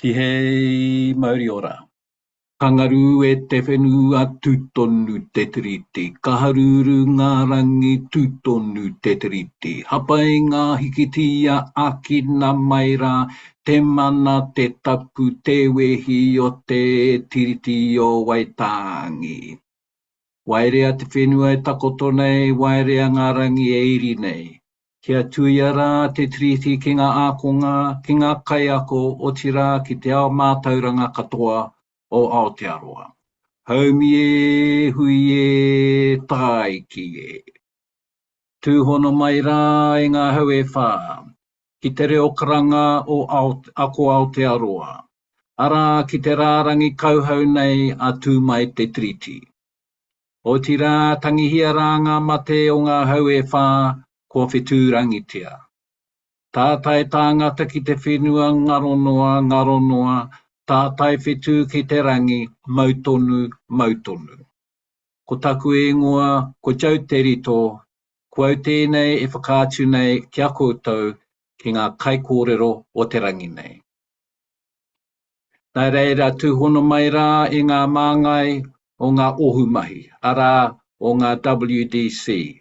Ki hei Māori ora. Kangaru e te whenua tūtonu te tiriti. Kaharuru ngā rangi tūtonu te tiriti. Hapai ngā hikitia akina mai rā. Te mana te tapu te wehi o te tiriti o Waitangi. Wairea te whenua e takoto nei, wairea ngā rangi e iri nei. Kia tuia rā te tiriti ki ngā Ākonga, ki ngā Kaiako o tira ki te ao Mātauranga katoa o Aotearoa. Haumi e, hui e, tai ki e. Tūhono mai rā e ngā hau e whā, ki te reo karanga o Ako Aotearoa. Ara ki te rārangi kauhau nei a Tū Mai Te Tiriti. O tira tangihia rā ngā mate o ngā hau e whā, ko whetūrangitia. Tātai tāngata ki te whenua ngaronoa, tātai whetū ki te rangi, mautonu. Ko taku e ngoa, ko jau te rito, ko au tēnei e whakaatu nei ki a koutou ki ngā kaikōrero o te rangi nei. Nai reira tūhono mai rā i ngā māngai o ngā ohumahi, arā o ngā WDC.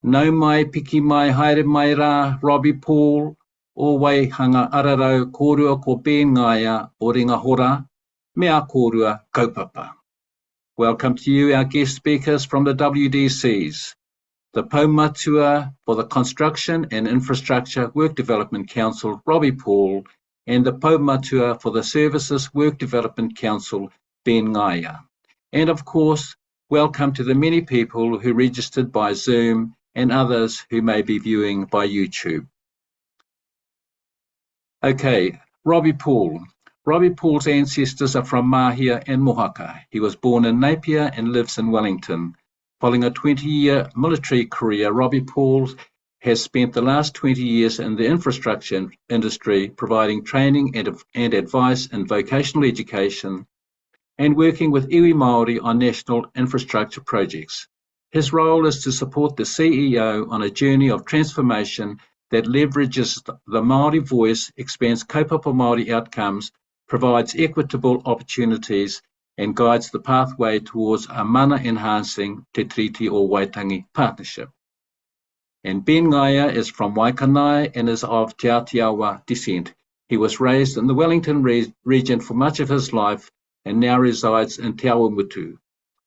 Nau mai piki mai haere mai rā Robbie Paul o Waihanga Ara Rau kōrua ko Ngāia o Ringa Hora, mea kōrua kaupapa. Welcome to you, our guest speakers from the WDCs, the Poumatua for the Construction and Infrastructure Work Development Council, Robbie Paul, and the Poumatua for the Services Work Development Council, Ngāia. And of course, welcome to the many people who registered by Zoom and others who may be viewing by YouTube. Okay, Robbie Paul. Robbie Paul's ancestors are from Mahia and Mohaka. He was born in Napier and lives in Wellington. Following a 20-year military career, Robbie Paul has spent the last 20 years in the infrastructure industry, providing training and advice in vocational education and working with iwi Māori on national infrastructure projects. His role is to support the CEO on a journey of transformation that leverages the Māori voice, expands kaupapa Māori outcomes, provides equitable opportunities, and guides the pathway towards a mana-enhancing Te Tiriti or Waitangi partnership. And Ngāia is from Waitangi and is of Te Āotearoa descent. He was raised in the Wellington region for much of his life and now resides in Te Awamutu.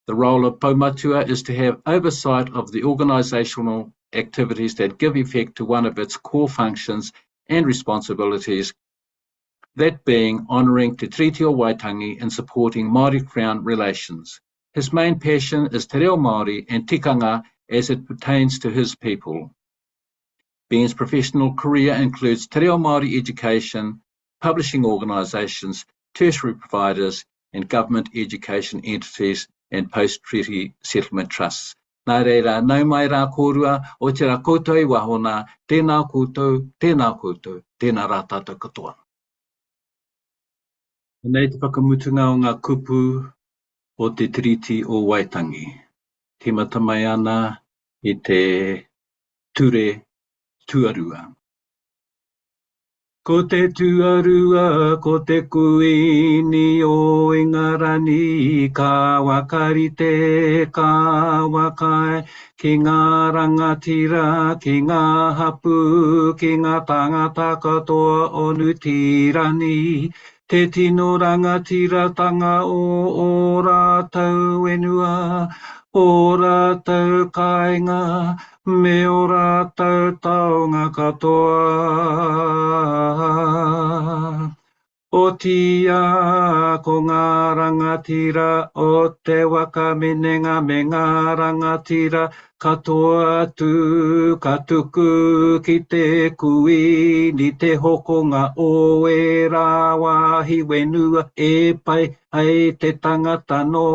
The role of Poumatua is to have oversight of the organisational activities that give effect to one of its core functions and responsibilities, that being honouring Te Tiriti o Waitangi and supporting Māori Crown relations. His main passion is te reo Māori and tikanga as it pertains to his people. Ben's professional career includes te reo Māori education, publishing organisations, tertiary providers, and government education entities and post-treaty settlement trusts. Nā reira, nau mai rā kōrua, o te rā koutou i wahona, tēnā koutou, tēnā rā tātou katoa. Nei te whakamutunga o ngā kupu o te tiriti o Waitangi. Te mata mai ana i te ture tuarua. Ko te tuarua, ko te kuini o ingarani, ka wakarite, ka wakai, ki ngā rangatira, ki ngā hapu, ki ngā tangata katoa o nutirani. Te tino rangatira tanga o rātou wenua, o rātou kāinga, me o rātou taonga katoa. O tia ko ngā rangatira, o te wakaminenga me ngā rangatira, katoa atu, ka tuku ki te kui, ni te hokonga o e rā wāhi wenua, e pai ai te tangata no,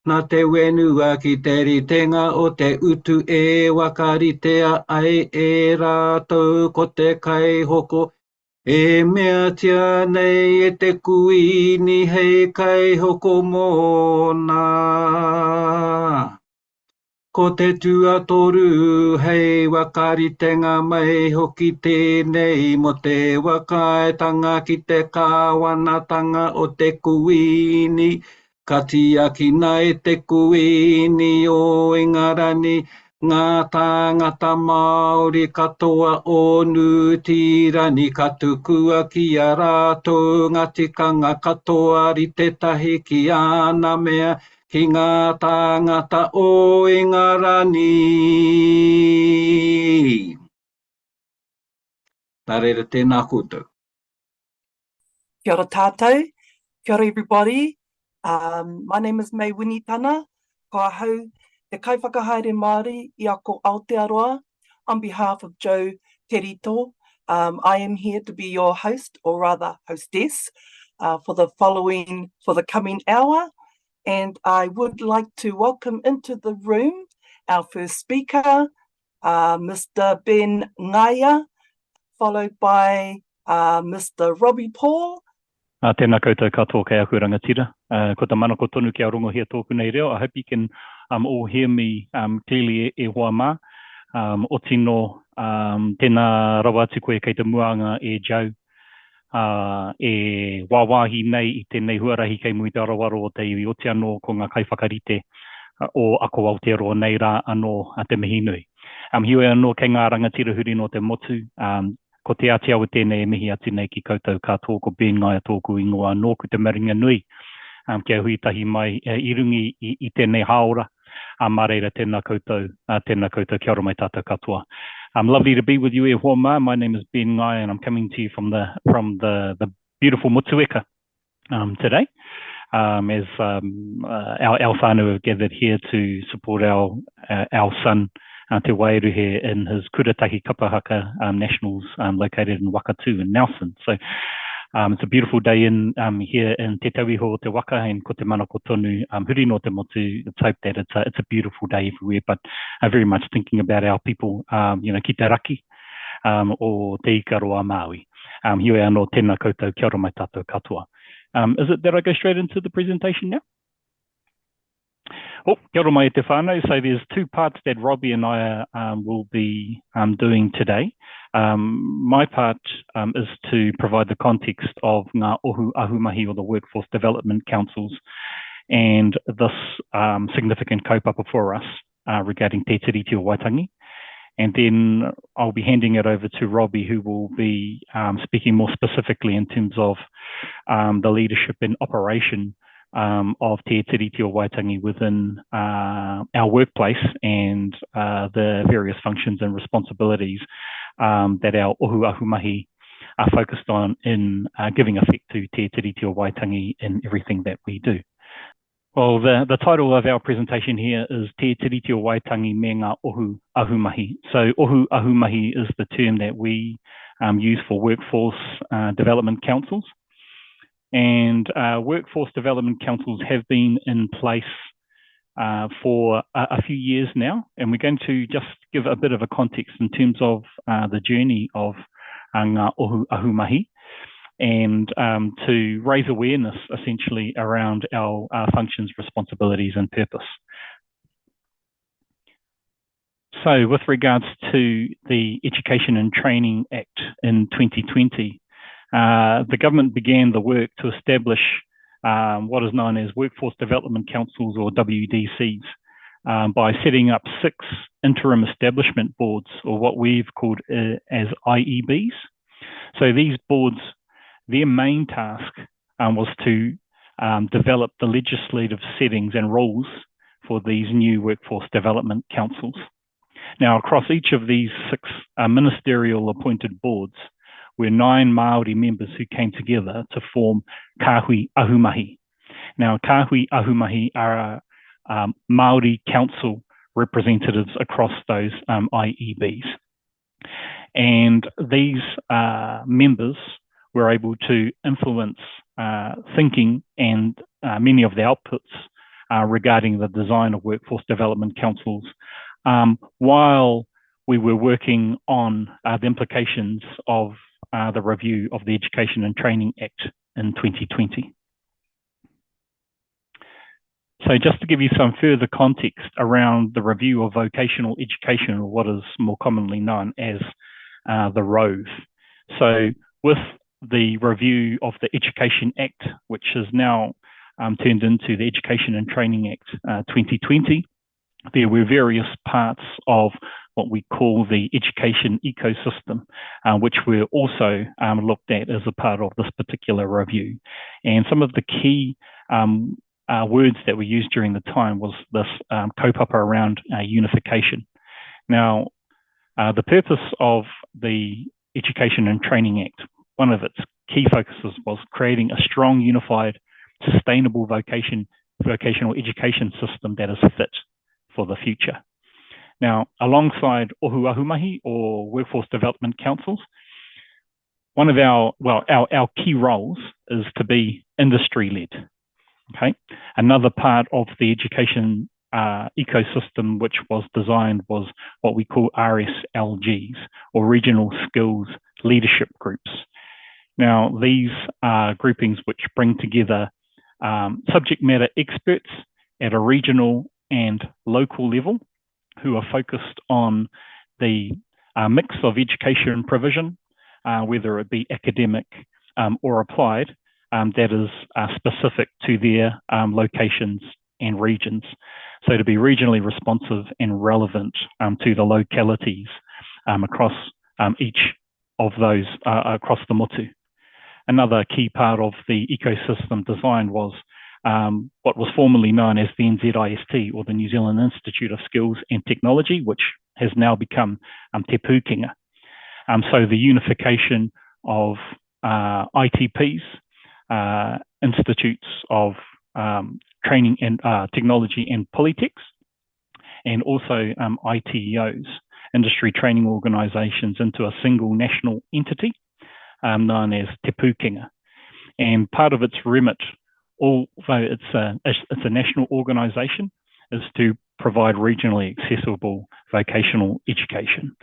nā te wenua ki te ritenga o te utu e wakaritea ai e rātou ko te kai hoko. E mea tia nei e te kui ni hei kai hoko mōna. Ko te tuatoru, hei wakaritenga mai hoki tēnei mo te wakaetanga ki te kāwanatanga o te kuini. Ka tiaki nei te kuini o Ingarani, ngā tāngata Māori katoa o Nutirani, ka tukua ki a rātou ngā tikanga katoa ri tētahi ki ana mea, ki ngā tāngata o Ingarani. Tā reira tēnā koutou. Kia ora tātou, kia ora everybody. My name is May Winitana, ko ahau te kaiwhakahaere Māori I Ako Aotearoa. On behalf of Joe Terito, I am here to be your host, or rather hostess, for the coming hour. And I would like to welcome into the room our first speaker, Mr. Ben Ngāia, followed by Mr. Robbie Paul. Tēnā koutou katoa kei aku rangatira. Ko ta mana ko tonu ki a rongo hia tōku nei reo. I hope you can all hear me clearly e hoa mā. O tino tēnā rawa atu koe kei te muanga e Joe. E wāwāhi nei I tēnei huarahi kei mui te arawaro o te iwi o te anō ko ngā kaiwhakarite o Ako Aotearoa nei rā anō te mihi nui. Hiwe anō kei ngā rangatira huri no te motu. Ko te ati awa tēnei e mihi atu nei ki koutou katoa ko Ben Ngāia tōku ingoa anō ku te maringa nui. Kia hui tahi mai I rungi I tēnei haora. Mā reira tēnā koutou kia ora mai tātou katoa. Lovely to be with you e hoa mā. My name is Ben Ngāia and I'm coming to you from the beautiful Motueka today. As our whānau have gathered here to support our son Te Wairuhe in his Kurataki Kapahaka Nationals located in Wakatū in Nelson. So it's a beautiful day here in Te Tauiho o Te Waka and ko te mana ko tonu huri no te motu. Let's hope that it's a beautiful day everywhere, but very much thinking about our people, ki te raki o te ikaro a Māui. Hiwe anō tēnā koutou kia ora mai tātou katoa. Is it that I go straight into the presentation now? Oh, kia ora mai te whānau. So there's two parts that Robbie and I will be doing today. My part is to provide the context of ngā ohu Ahumahi or the Workforce Development Councils and this significant kaupapa for us regarding Te Tiriti o Waitangi. And then I'll be handing it over to Robbie, who will be speaking more specifically in terms of the leadership and operation of Te Tiriti o Waitangi within our workplace and the various functions and responsibilities that our ohu ahumahi are focused on in giving effect to Te Tiriti o Waitangi in everything that we do. Well, the title of our presentation here is Te Tiriti o Waitangi me ngā ohu ahumahi. So ohu ahumahi is the term that we use for workforce development councils. And workforce development councils have been in place for a few years now. And we're going to just give a bit of a context in terms of the journey of ngā ohu ahumahi and to raise awareness essentially around our functions, responsibilities and purpose. So with regards to the Education and Training Act in 2020, the government began the work to establish what is known as Workforce Development Councils or WDCs by setting up 6 interim establishment boards, or what we've called as IEBs. So these boards, their main task was to develop the legislative settings and rules for these new workforce development councils. Now, across each of these 6 ministerial appointed boards were 9 Māori members who came together to form Kāhui Ahumahi. Now, Kāhui Ahumahi are Māori council representatives across those IEBs. And these members were able to influence thinking and many of the outputs regarding the design of workforce development councils while we were working on the implications of the review of the Education and Training Act in 2020. So just to give you some further context around the review of vocational education, or what is more commonly known as the ROVE. So with the review of the Education Act, which is now turned into the Education and Training Act 2020, there were various parts of what we call the education ecosystem, which were also looked at as a part of this particular review. And some of the key words that were used during the time was this kaupapa around unification. Now, the purpose of the Education and Training Act, one of its key focuses was creating a strong, unified, sustainable vocational education system that is fit for the future. Now, alongside Ohu Ahumahi, or Workforce Development Councils, one of our key roles is to be industry-led. Okay, another part of the education ecosystem which was designed was what we call RSLGs, or Regional Skills Leadership Groups. Now, these are groupings which bring together subject matter experts at a regional and local level who are focused on the mix of education provision, whether it be academic or applied, that is specific to their locations and regions. So to be regionally responsive and relevant to the localities across each of those across the motu. Another key part of the ecosystem design was what was formerly known as the NZIST, or the New Zealand Institute of Skills and Technology, which has now become Te Pūkenga. So the unification of ITPs, institutes of training and technology and polytechs, and also ITEOs, industry training organisations, into a single national entity known as Te Pūkenga. And part of its remit, although it's a national organisation, is to provide regionally accessible vocational education.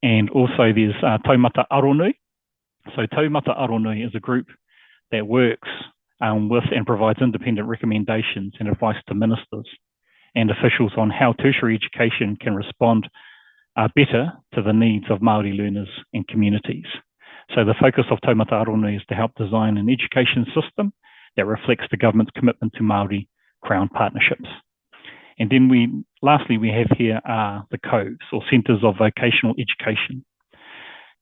And also there's Taumata Aronui. So Taumata Aronui is a group that works with and provides independent recommendations and advice to ministers and officials on how tertiary education can respond better to the needs of Māori learners and communities. So the focus of Taumata Aronui is to help design an education system that reflects the government's commitment to Māori Crown partnerships. And then lastly, we have here the COVEs, or Centres of Vocational Education.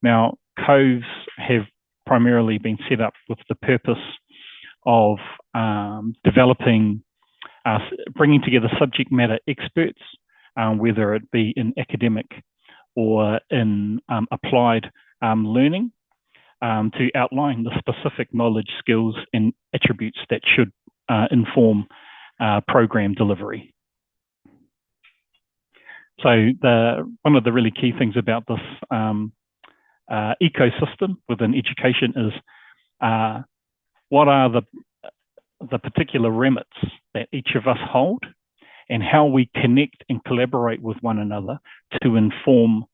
Now, COVEs have primarily been set up with the purpose of developing, bringing together subject matter experts, whether it be in academic or in applied learning, to outline the specific knowledge, skills, and attributes that should inform program delivery. So one of the really key things about this ecosystem within education is what are the particular remits that each of us hold, and how we connect and collaborate with one another to inform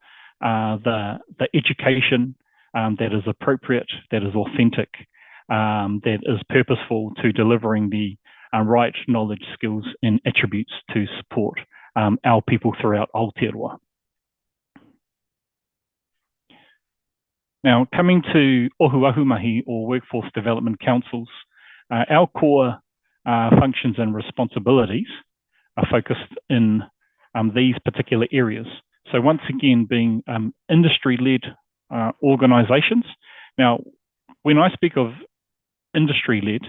the education that is appropriate, that is authentic, that is purposeful to delivering the right knowledge, skills, and attributes to support our people throughout Aotearoa. Now, coming to Ohu Ahumahi, or Workforce Development Councils, our core functions and responsibilities are focused in these particular areas. So once again, being industry-led organisations. Now, when I speak of industry-led,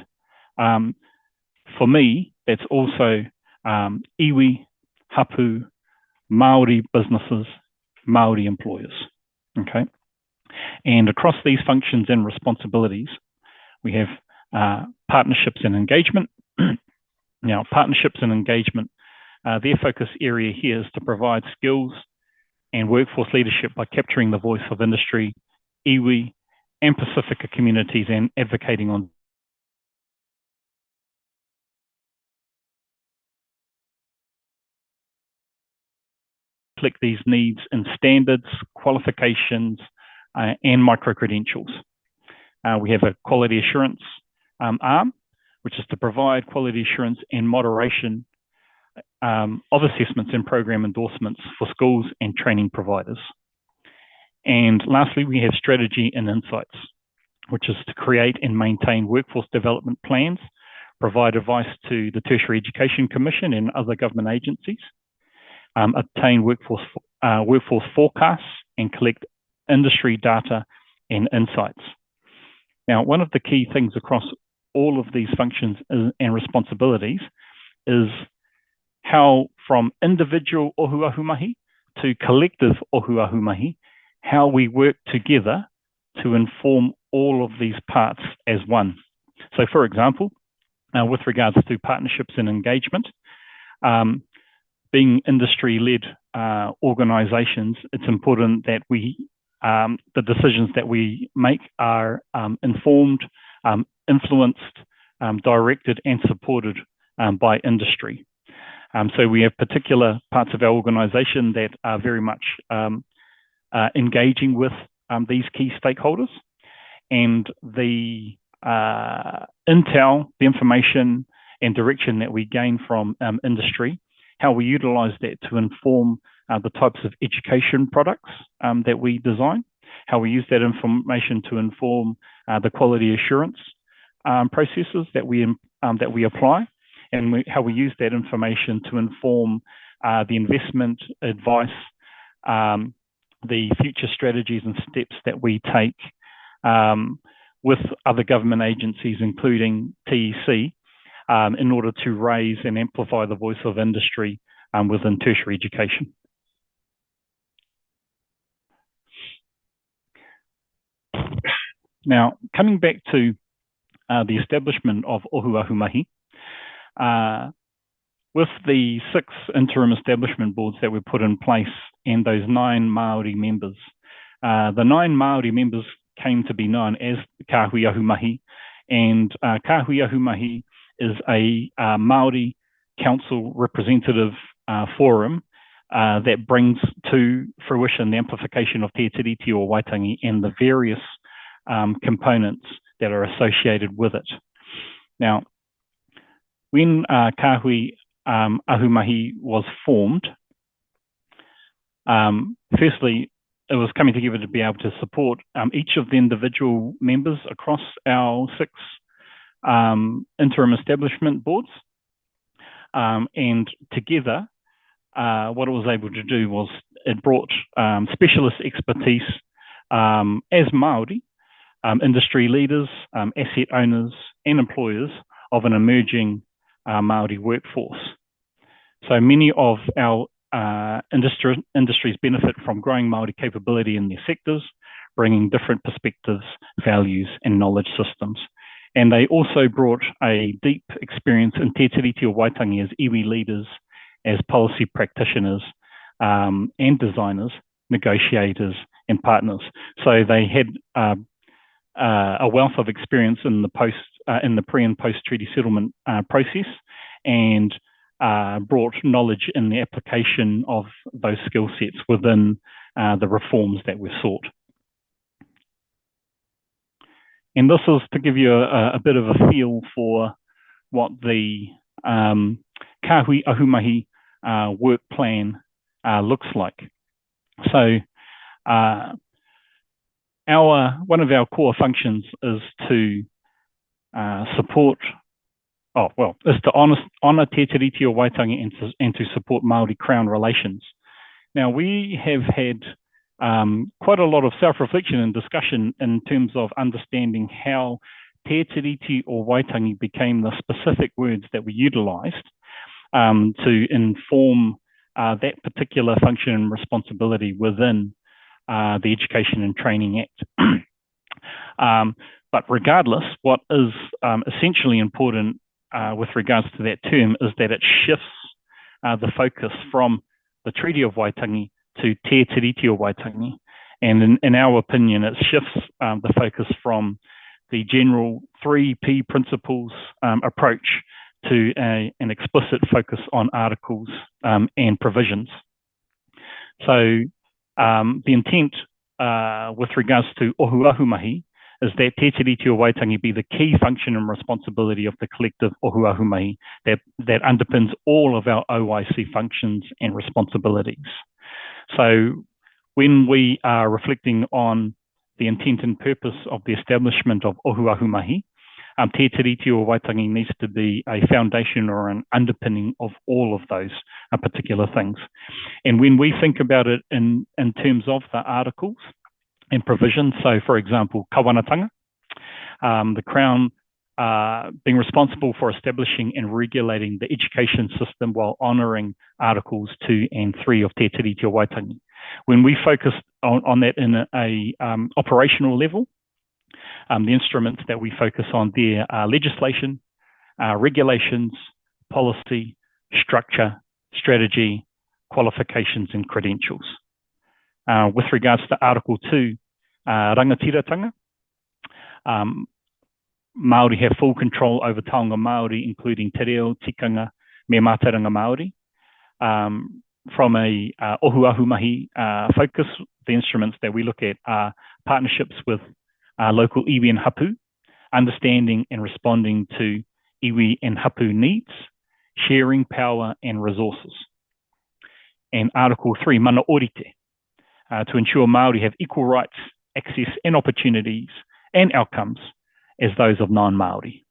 for me, that's also iwi, hapu, Māori businesses, Māori employers, okay? And across these functions and responsibilities, we have partnerships and engagement. Now, partnerships and engagement, their focus area here is to provide skills and workforce leadership by capturing the voice of industry, iwi, and Pacifica communities, and advocating on reflect these needs in standards, qualifications, and micro-credentials. We have a quality assurance arm, which is to provide quality assurance and moderation of assessments and program endorsements for schools and training providers. And lastly, we have strategy and insights, which is to create and maintain workforce development plans, provide advice to the Tertiary Education Commission and other government agencies, obtain workforce forecasts, and collect industry data and insights. Now, one of the key things across all of these functions and responsibilities is how from individual ohu ahumahi to collective ohu ahumahi, how we work together to inform all of these parts as one. So for example, with regards to partnerships and engagement, being industry-led organisations, it's important that the decisions that we make are informed, influenced, directed and supported by industry. So we have particular parts of our organisation that are very much engaging with these key stakeholders, and the intel, the information and direction that we gain from industry, how we utilise that to inform the types of education products that we design, how we use that information to inform the quality assurance processes that we apply, and how we use that information to inform the investment advice, the future strategies and steps that we take with other government agencies, including TEC, in order to raise and amplify the voice of industry within tertiary education. Now, coming back to the establishment of Ohu Ahumahi, with the 6 interim establishment boards that were put in place and those 9 Māori members, the 9 Māori members came to be known as Kāhui Ahumahi, and Kāhui Ahumahi is a Māori council representative forum that brings to fruition the amplification of Te Tiriti or Waitangi and the various components that are associated with it. Now, when Kāhui Ahumahi was formed, firstly, it was coming together to be able to support each of the individual members across our 6 interim establishment boards. And together, what it was able to do was it brought specialist expertise as Māori, industry leaders, asset owners and employers of an emerging Māori workforce. So many of our industries benefit from growing Māori capability in their sectors, bringing different perspectives, values and knowledge systems. And they also brought a deep experience in Te Tiriti or Waitangi as iwi leaders, as policy practitioners and designers, negotiators and partners. So they had a wealth of experience in the pre and post treaty settlement process, and brought knowledge in the application of those skill sets within the reforms that were sought. And this is to give you a bit of a feel for what the Kāhui Ahumahi work plan looks like. So one of our core functions is to support, is to honour Te Tiriti o Waitangi and to support Māori Crown relations. Now, we have had quite a lot of self-reflection and discussion in terms of understanding how Te Tiriti o Waitangi became the specific words that we utilised to inform that particular function and responsibility within the Education and Training Act. But regardless, what is essentially important with regards to that term is that it shifts the focus from the Treaty of Waitangi to Te Tiriti o Waitangi. And in our opinion, it shifts the focus from the general 3P principles approach to an explicit focus on articles and provisions. So the intent with regards to Ohu Ahumahi is that Te Tiriti o Waitangi be the key function and responsibility of the collective ohu ahumahi that underpins all of our OIC functions and responsibilities. So when we are reflecting on the intent and purpose of the establishment of ohu ahumahi, Te Tiriti o Waitangi needs to be a foundation or an underpinning of all of those particular things. And when we think about it in terms of the articles and provisions, so for example, kawanatanga, the Crown being responsible for establishing and regulating the education system while honouring Articles 2 and 3 of Te Tiriti o Waitangi. When we focus on that in a operational level, the instruments that we focus on there are legislation, regulations, policy, structure, strategy, qualifications and credentials. With regards to Article 2, rangatiratanga, Māori have full control over taonga Māori, including te reo, tikanga, me Mātauranga Māori. From a ohu ahumahi focus, the instruments that we look at are partnerships with local iwi and hapu, understanding and responding to iwi and hapu needs, sharing power and resources. And Article 3, mana orite, to ensure Māori have equal rights, access and opportunities and outcomes as those of non-Māori.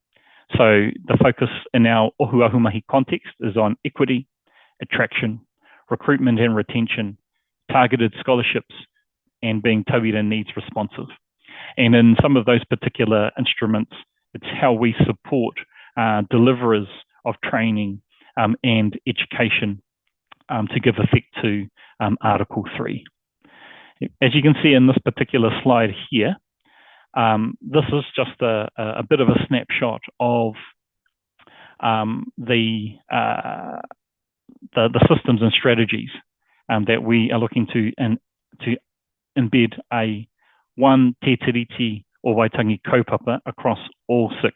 So the focus in our ohu ahumahi context is on equity, attraction, recruitment and retention, targeted scholarships, and being tauira needs responsive. And in some of those particular instruments, it's how we support deliverers of training and education to give effect to Article 3. As you can see in this particular slide here, this is just a bit of a snapshot of the systems and strategies that we are looking to embed one Te Tiriti o Waitangi kaupapa across all 6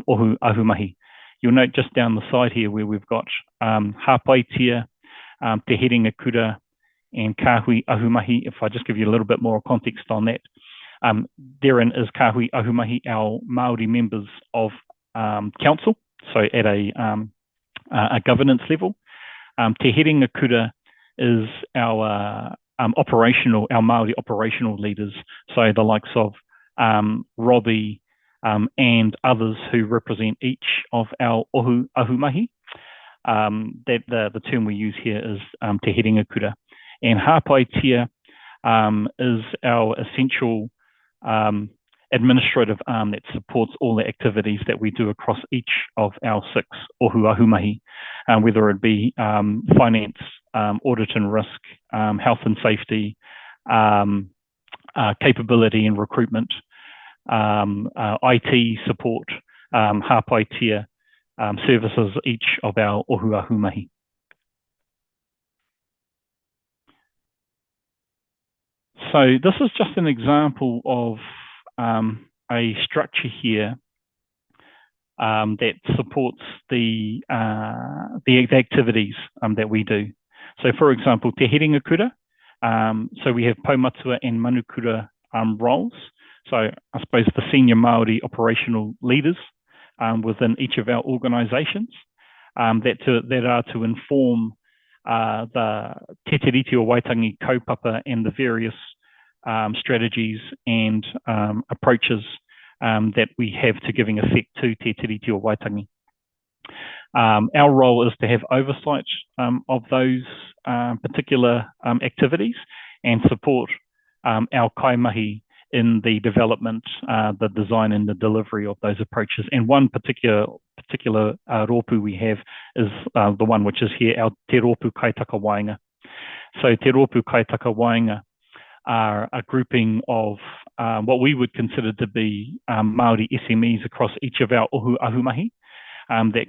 ohu ahumahi. You'll note just down the side here where we've got hāpaitia, te herenga kura, and kāhui ahumahi. If I just give you a little bit more context on that, therein is kāhui ahumahi, our Māori members of council, so at a governance level. Te herenga kura is our Māori operational leaders, so the likes of Robbie and others who represent each of our ohu ahumahi. The term we use here is te herenga kura. And hāpaitia is our essential administrative arm that supports all the activities that we do across each of our 6 ohu ahumahi, whether it be finance, audit and risk, health and safety, capability and recruitment, IT support, hāpaitia services each of our ohu ahumahi. So this is just an example of a structure here that supports the activities that we do. So for example, te herenga kura, so we have Poumatua and manukura roles. So I suppose the senior Māori operational leaders within each of our organisations that are to inform the Te Tiriti o Waitangi kaupapa and the various strategies and approaches that we have to giving effect to Te Tiriti o Waitangi. Our role is to have oversight of those particular activities and support our kaimahi in the development, the design and the delivery of those approaches. And one particular rōpū we have is the one which is here, our te rōpū kaitaka wainga. So te rōpū kaitaka wainga are a grouping of what we would consider to be Māori SMEs across each of our ohu ahumahi that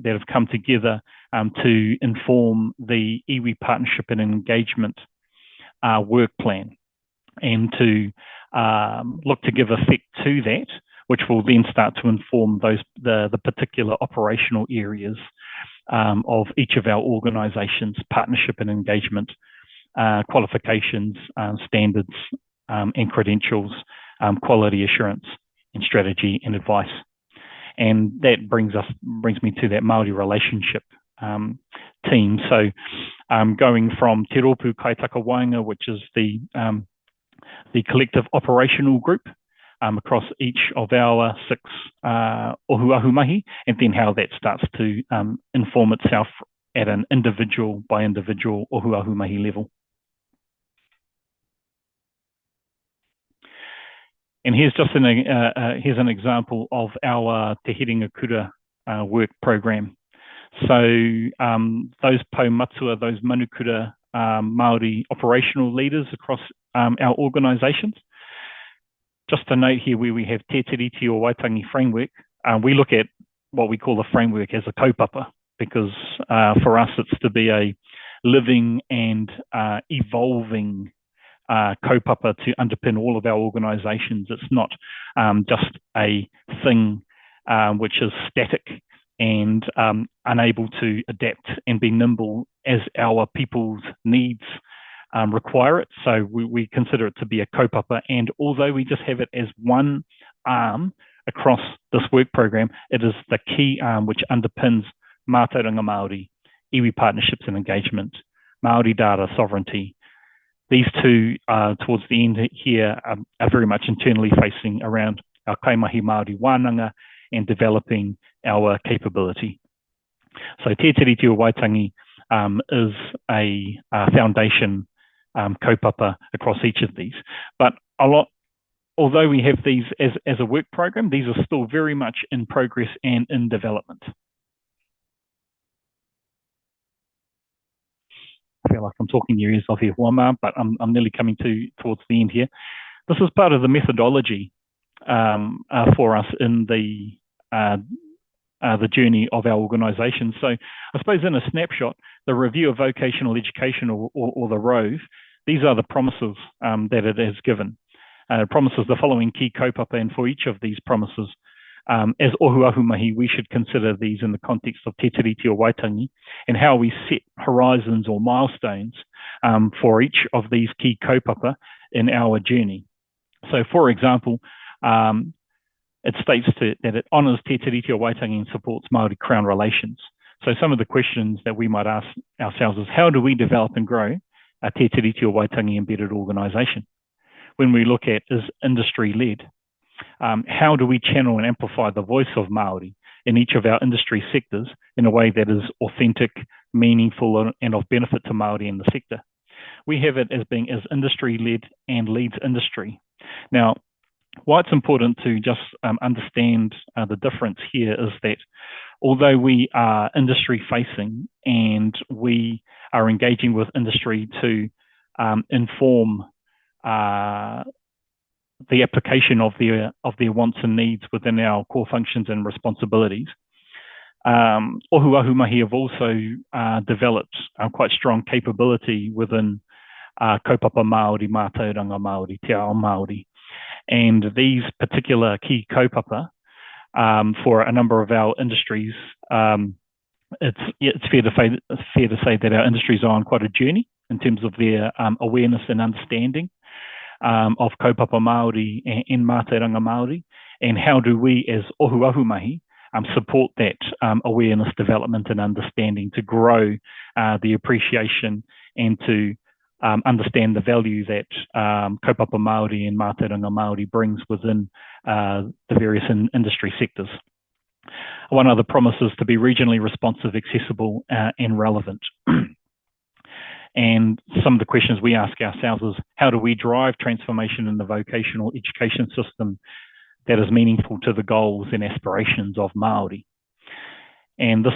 have come together to inform the iwi partnership and engagement work plan, and to look to give effect to that, which will then start to inform the particular operational areas of each of our organisations, partnership and engagement, qualifications, standards and credentials, quality assurance and strategy and advice. And that brings me to that Māori relationship team. So going from Te Ropu Kaitaka Wainga, which is the collective operational group across each of our 6 Ahumahi, and then how that starts to inform itself at an individual by individual Ahumahi level. And here's just here's an example of our Te Herenga Kura work program. So those Poumatua, those manukura Māori operational leaders across our organisations. Just a note here where we have Te Tiriti or Waitangi framework, we look at what we call the framework as a kaupapa, because for us it's to be a living and evolving kaupapa to underpin all of our organisations. It's not just a thing which is static and unable to adapt and be nimble as our people's needs require it. So we consider it to be a kaupapa, and although we just have it as one arm across this work program, it is the key arm which underpins Mātauranga Māori, iwi partnerships and engagement, Māori data sovereignty. These two towards the end here are very much internally facing around our kaimahi Māori wānanga and developing our capability. So Te Tiriti o Waitangi is a foundation kaupapa across each of these. But although we have these as a work program, these are still very much in progress and in development. I feel like I'm talking your ears off here, Huama, but I'm nearly coming towards the end here. This is part of the methodology for us in the journey of our organisation. So I suppose in a snapshot, the review of vocational education or the ROVE, these are the promises that it has given. It promises the following key kaupapa, and for each of these promises, as Ohu Ahumahi, we should consider these in the context of Te Tiriti o Waitangi and how we set horizons or milestones for each of these key kaupapa in our journey. So for example, it states that it honours Te Tiriti o Waitangi and supports Māori Crown relations. So some of the questions that we might ask ourselves is, how do we develop and grow a Te Tiriti o Waitangi embedded organisation? When we look at is industry-led, how do we channel and amplify the voice of Māori in each of our industry sectors in a way that is authentic, meaningful, and of benefit to Māori in the sector? We have it as being as industry-led and leads industry. Now, why it's important to just understand the difference here is that although we are industry-facing and we are engaging with industry to inform the application of their wants and needs within our core functions and responsibilities, Ohu Ahumahi have also developed quite strong capability within kaupapa Māori, Mātauranga Māori, Te Ao Māori. And these particular key kaupapa for a number of our industries, it's fair to say that our industries are on quite a journey in terms of their awareness and understanding of kaupapa Māori and Mātauranga Māori, and how do we as Ohu Ahumahi support that awareness, development and understanding to grow the appreciation and to understand the value that kaupapa Māori and Mātauranga Māori brings within the various industry sectors. One other promise is to be regionally responsive, accessible and relevant. And some of the questions we ask ourselves is, how do we drive transformation in the vocational education system that is meaningful to the goals and aspirations of Māori? And this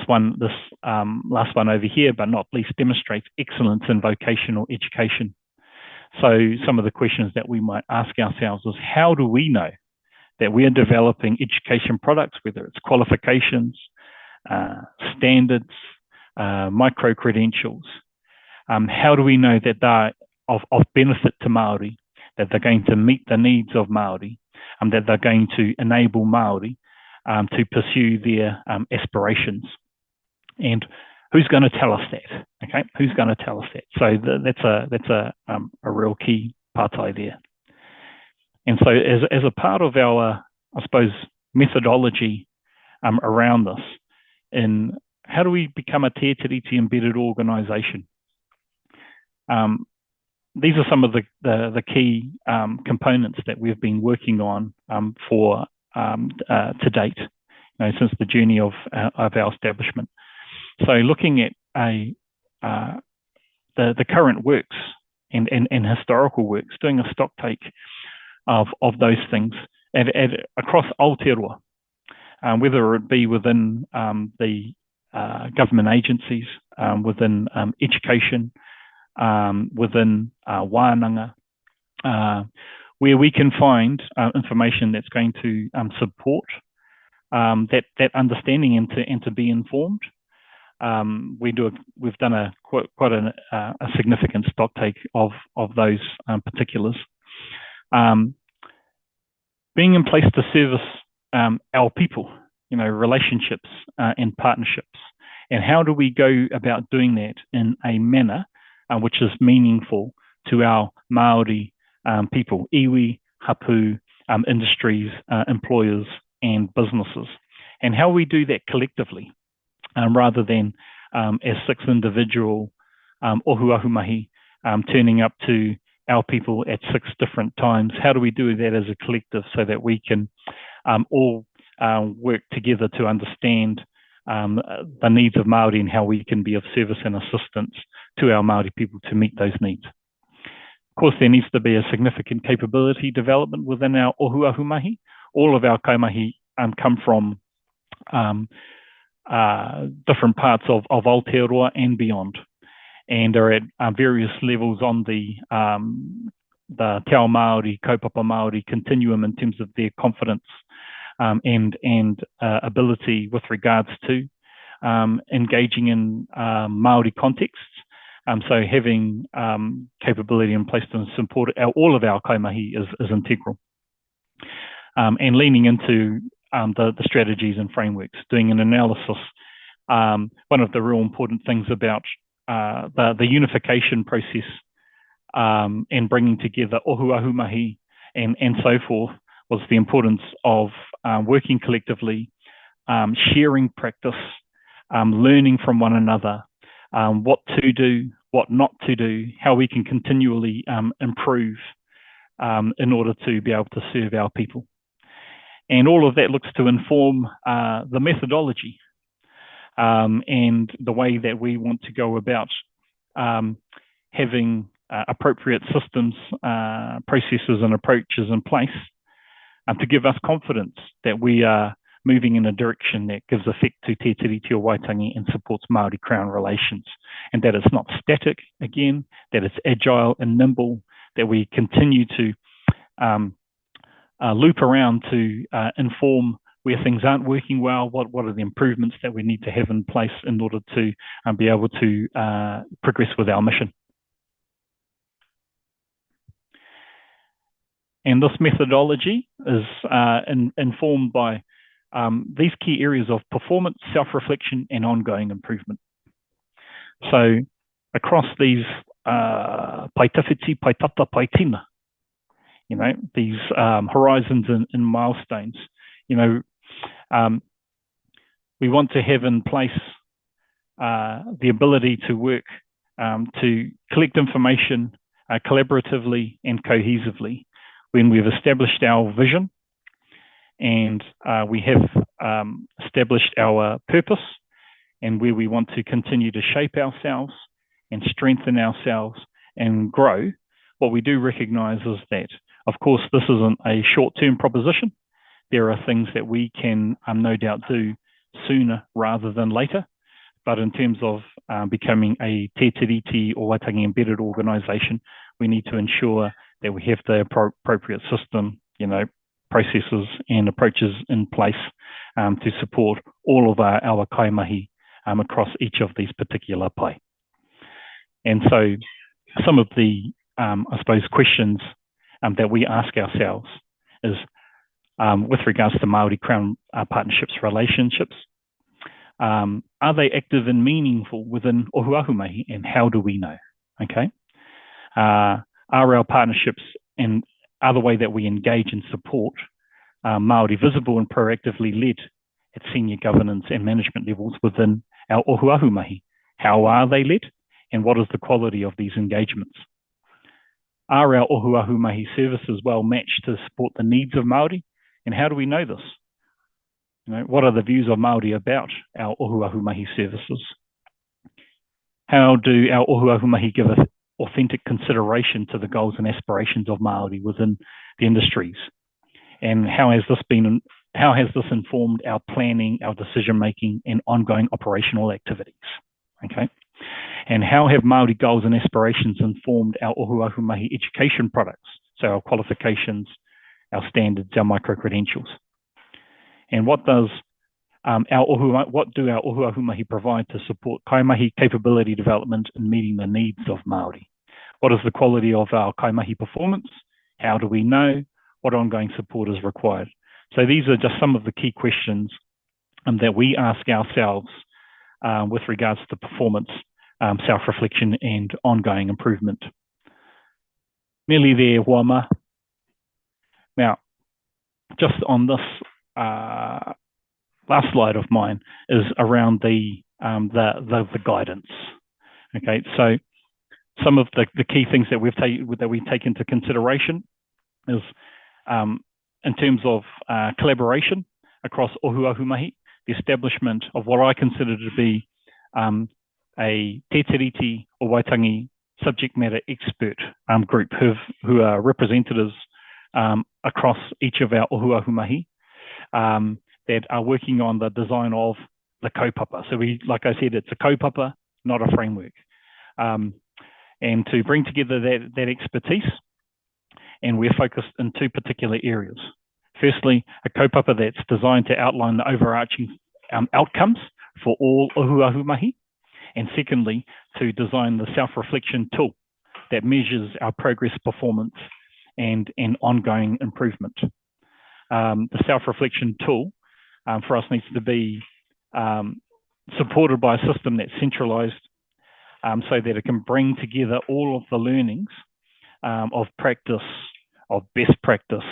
last one over here, but not least, demonstrates excellence in vocational education. So some of the questions that we might ask ourselves is, how do we know that we are developing education products, whether it's qualifications, standards, micro-credentials? How do we know that they're of benefit to Māori, that they're going to meet the needs of Māori, that they're going to enable Māori to pursue their aspirations? And who's going to tell us that? Okay, who's going to tell us that? So that's a real key partai there. And so as a part of our, I suppose, methodology around this, in how do we become a Te Tiriti embedded organisation? These are some of the key components that we've been working on for to date, since the journey of our establishment. So looking at the current works and historical works, doing a stock take of those things across Aotearoa, whether it be within the government agencies, within education, within wānanga, where we can find information that's going to support that understanding and to be informed. We've done quite a significant stock take of those particulars. Being in place to service our people, relationships and partnerships, and how do we go about doing that in a manner which is meaningful to our Māori people, iwi, hapu, industries, employers, and businesses, and how we do that collectively, rather than as 6 individual ohu ahumahi turning up to our people at 6 different times. How do we do that as a collective so that we can all work together to understand the needs of Māori and how we can be of service and assistance to our Māori people to meet those needs? Of course, there needs to be a significant capability development within our ohu ahumahi. All of our kaumahi come from different parts of Aotearoa and beyond, and are at various levels on the Te Ao Māori, kaupapa Māori continuum in terms of their confidence and ability with regards to engaging in Māori contexts. So having capability in place to support all of our kaumahi is integral. And leaning into the strategies and frameworks, doing an analysis. One of the real important things about the unification process and bringing together ohu ahumahi and so forth was the importance of working collectively, sharing practice, learning from one another, what to do, what not to do, how we can continually improve in order to be able to serve our people. And all of that looks to inform the methodology and the way that we want to go about having appropriate systems, processes and approaches in place to give us confidence that we are moving in a direction that gives effect to Te Tiriti o Waitangi and supports Māori Crown relations, and that it's not static, again, that it's agile and nimble, that we continue to loop around to inform where things aren't working well, what are the improvements that we need to have in place in order to be able to progress with our mission. And this methodology is informed by these key areas of performance, self-reflection, and ongoing improvement. So across these paitawhiti, paitata, paitina, these horizons and milestones, we want to have in place the ability to work to collect information collaboratively and cohesively when we've established our vision and we have established our purpose and where we want to continue to shape ourselves and strengthen ourselves and grow. What we do recognize is that, of course, this isn't a short-term proposition. There are things that we can no doubt do sooner rather than later. But in terms of becoming a Te Tiriti or Waitangi embedded organisation, we need to ensure that we have the appropriate system, processes and approaches in place to support all of our kaimahi across each of these particular pai. And so some of the, I suppose, questions that we ask ourselves is, with regards to Māori Crown partnerships, relationships, are they active and meaningful within ohu ahumahi, and how do we know? Okay, are our partnerships and other way that we engage and support Māori visible and proactively led at senior governance and management levels within our ohu ahumahi. How are they led, and what is the quality of these engagements? Are our ohu ahumahi services well matched to support the needs of Māori, and how do we know this? What are the views of Māori about our ohu ahumahi services? How do our ohu ahumahi give authentic consideration to the goals and aspirations of Māori within the industries? And how has this informed our planning, our decision making, and ongoing operational activities? Okay. And how have Māori goals and aspirations informed our ohu ahumahi education products? So our qualifications, our standards, our micro-credentials. And what do our ohu ahumahi provide to support kaimahi capability development and meeting the needs of Māori? What is the quality of our kaimahi performance? How do we know? What ongoing support is required? So these are just some of the key questions that we ask ourselves with regards to performance, self-reflection, and ongoing improvement. Nearly there, Wama. Now, just on this last slide of mine is around the guidance. Okay, so some of the key things that we take into consideration is in terms of collaboration across ohu ahumahi, the establishment of what I consider to be a Te Tiriti or Waitangi subject matter expert group who are representatives across each of our ohu ahumahi that are working on the design of the kaupapa. So like I said, it's a kaupapa, not a framework. And to bring together that expertise, and we're focused in two particular areas. Firstly, a kaupapa that's designed to outline the overarching outcomes for all ohu ahumahi. And secondly, to design the self-reflection tool that measures our progress, performance, and ongoing improvement. The self-reflection tool for us needs to be supported by a system that's centralized so that it can bring together all of the learnings of practice, of best practice,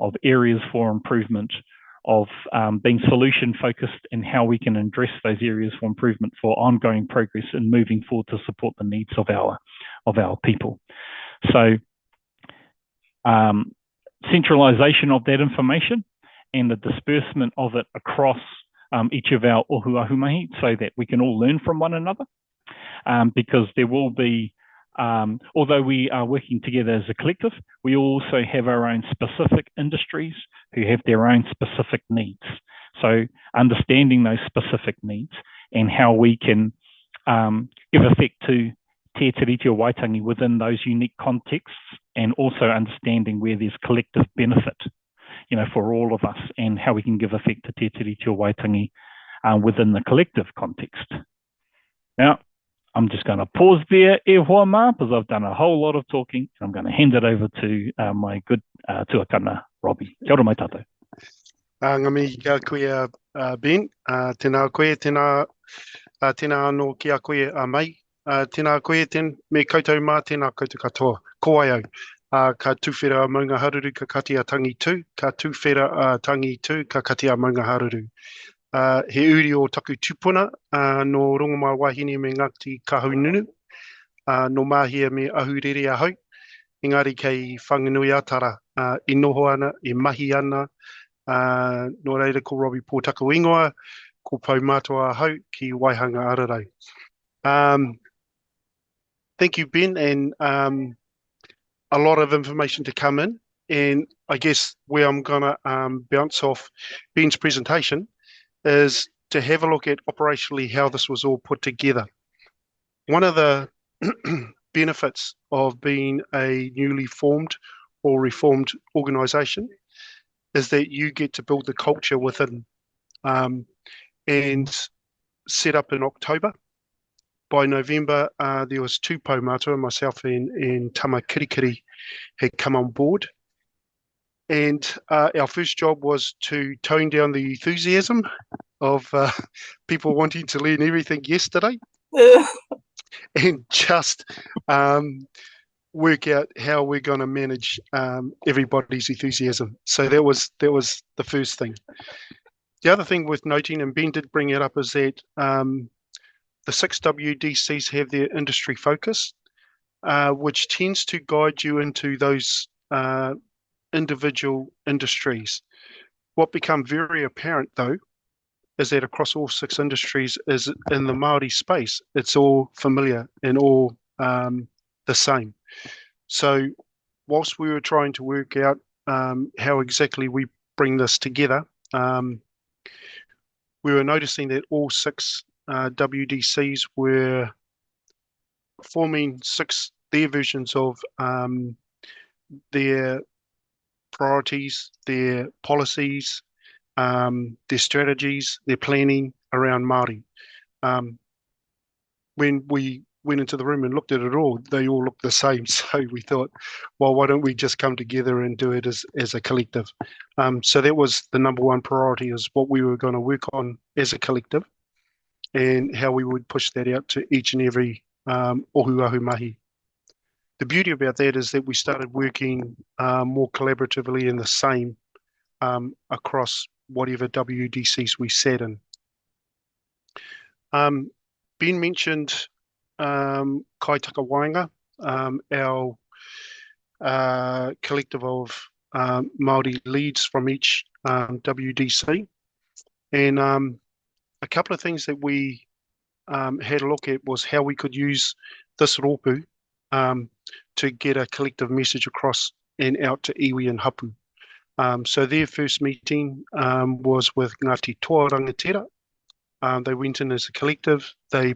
of areas for improvement, of being solution focused and how we can address those areas for improvement for ongoing progress and moving forward to support the needs of our people. So centralization of that information and the disbursement of it across each of our ohu ahumahi so that we can all learn from one another, because there will be although we are working together as a collective, we also have our own specific industries who have their own specific needs. So understanding those specific needs and how we can give effect to Te Tiriti or Waitangi within those unique contexts, and also understanding where there's collective benefit, for all of us, and how we can give effect to Te Tiriti or Waitangi within the collective context. Now, I'm just going to pause there, e hoa mā, because I've done a whole lot of talking, and I'm going to hand it over to my good tuakana, Robbie. Kia ora mai tātou. Ngā mihi kia koe Ben, tēnā koe, tēnā anō kia koe a mai, tēnā koe me koutou mā, tēnā koutou katoa, ko ai au. Ka tūwhera maunga haruru ka katia tangi tū, ka tūwhera tangi tū, ka katia maunga haruru. He uri o taku tūpuna, no rongoma wahine me ngati kahununu, no mahia me ahurere ahau, engari kei whanganui atara, I noho ana, I mahi ana, no reira ko Robbie Paul taku ingoa, ko Poumatua ahau ki Waihanga Ara Rau. Thank you, Ben, and a lot of information to come in, and I guess where I'm going to bounce off Ben's presentation is to have a look at operationally how this was all put together. One of the benefits of being a newly formed or reformed organisation is that you get to build the culture within, and set up in October. By November, there was two Poumatua, myself and Tama Kirikiri had come on board. And our first job was to tone down the enthusiasm of people wanting to learn everything yesterday and just work out how we're going to manage everybody's enthusiasm. So that was the first thing. The other thing worth noting, and Ben did bring it up, is that the 6 WDCs have their industry focus, which tends to guide you into those individual industries. What became very apparent, though, is that across all 6 industries is in the Māori space, it's all familiar and all the same. So whilst we were trying to work out how exactly we bring this together, we were noticing that all 6 WDCs were forming their versions of their priorities, their policies, their strategies, their planning around Māori. When we went into the room and looked at it all, they all looked the same. So we thought, well, why don't we just come together and do it as a collective? So that was the number one priority, is what we were going to work on as a collective and how we would push that out to each and every ohu mahi. The beauty about that is that we started working more collaboratively in the same across whatever WDCs we sat in. Ben mentioned Kaitaka Waihanga, our collective of Māori leads from each WDC. And a couple of things that we had a look at was how we could use this rōpū to get a collective message across and out to iwi and hapu. So their first meeting was with Ngāti Toa Rangatira. They went in as a collective, they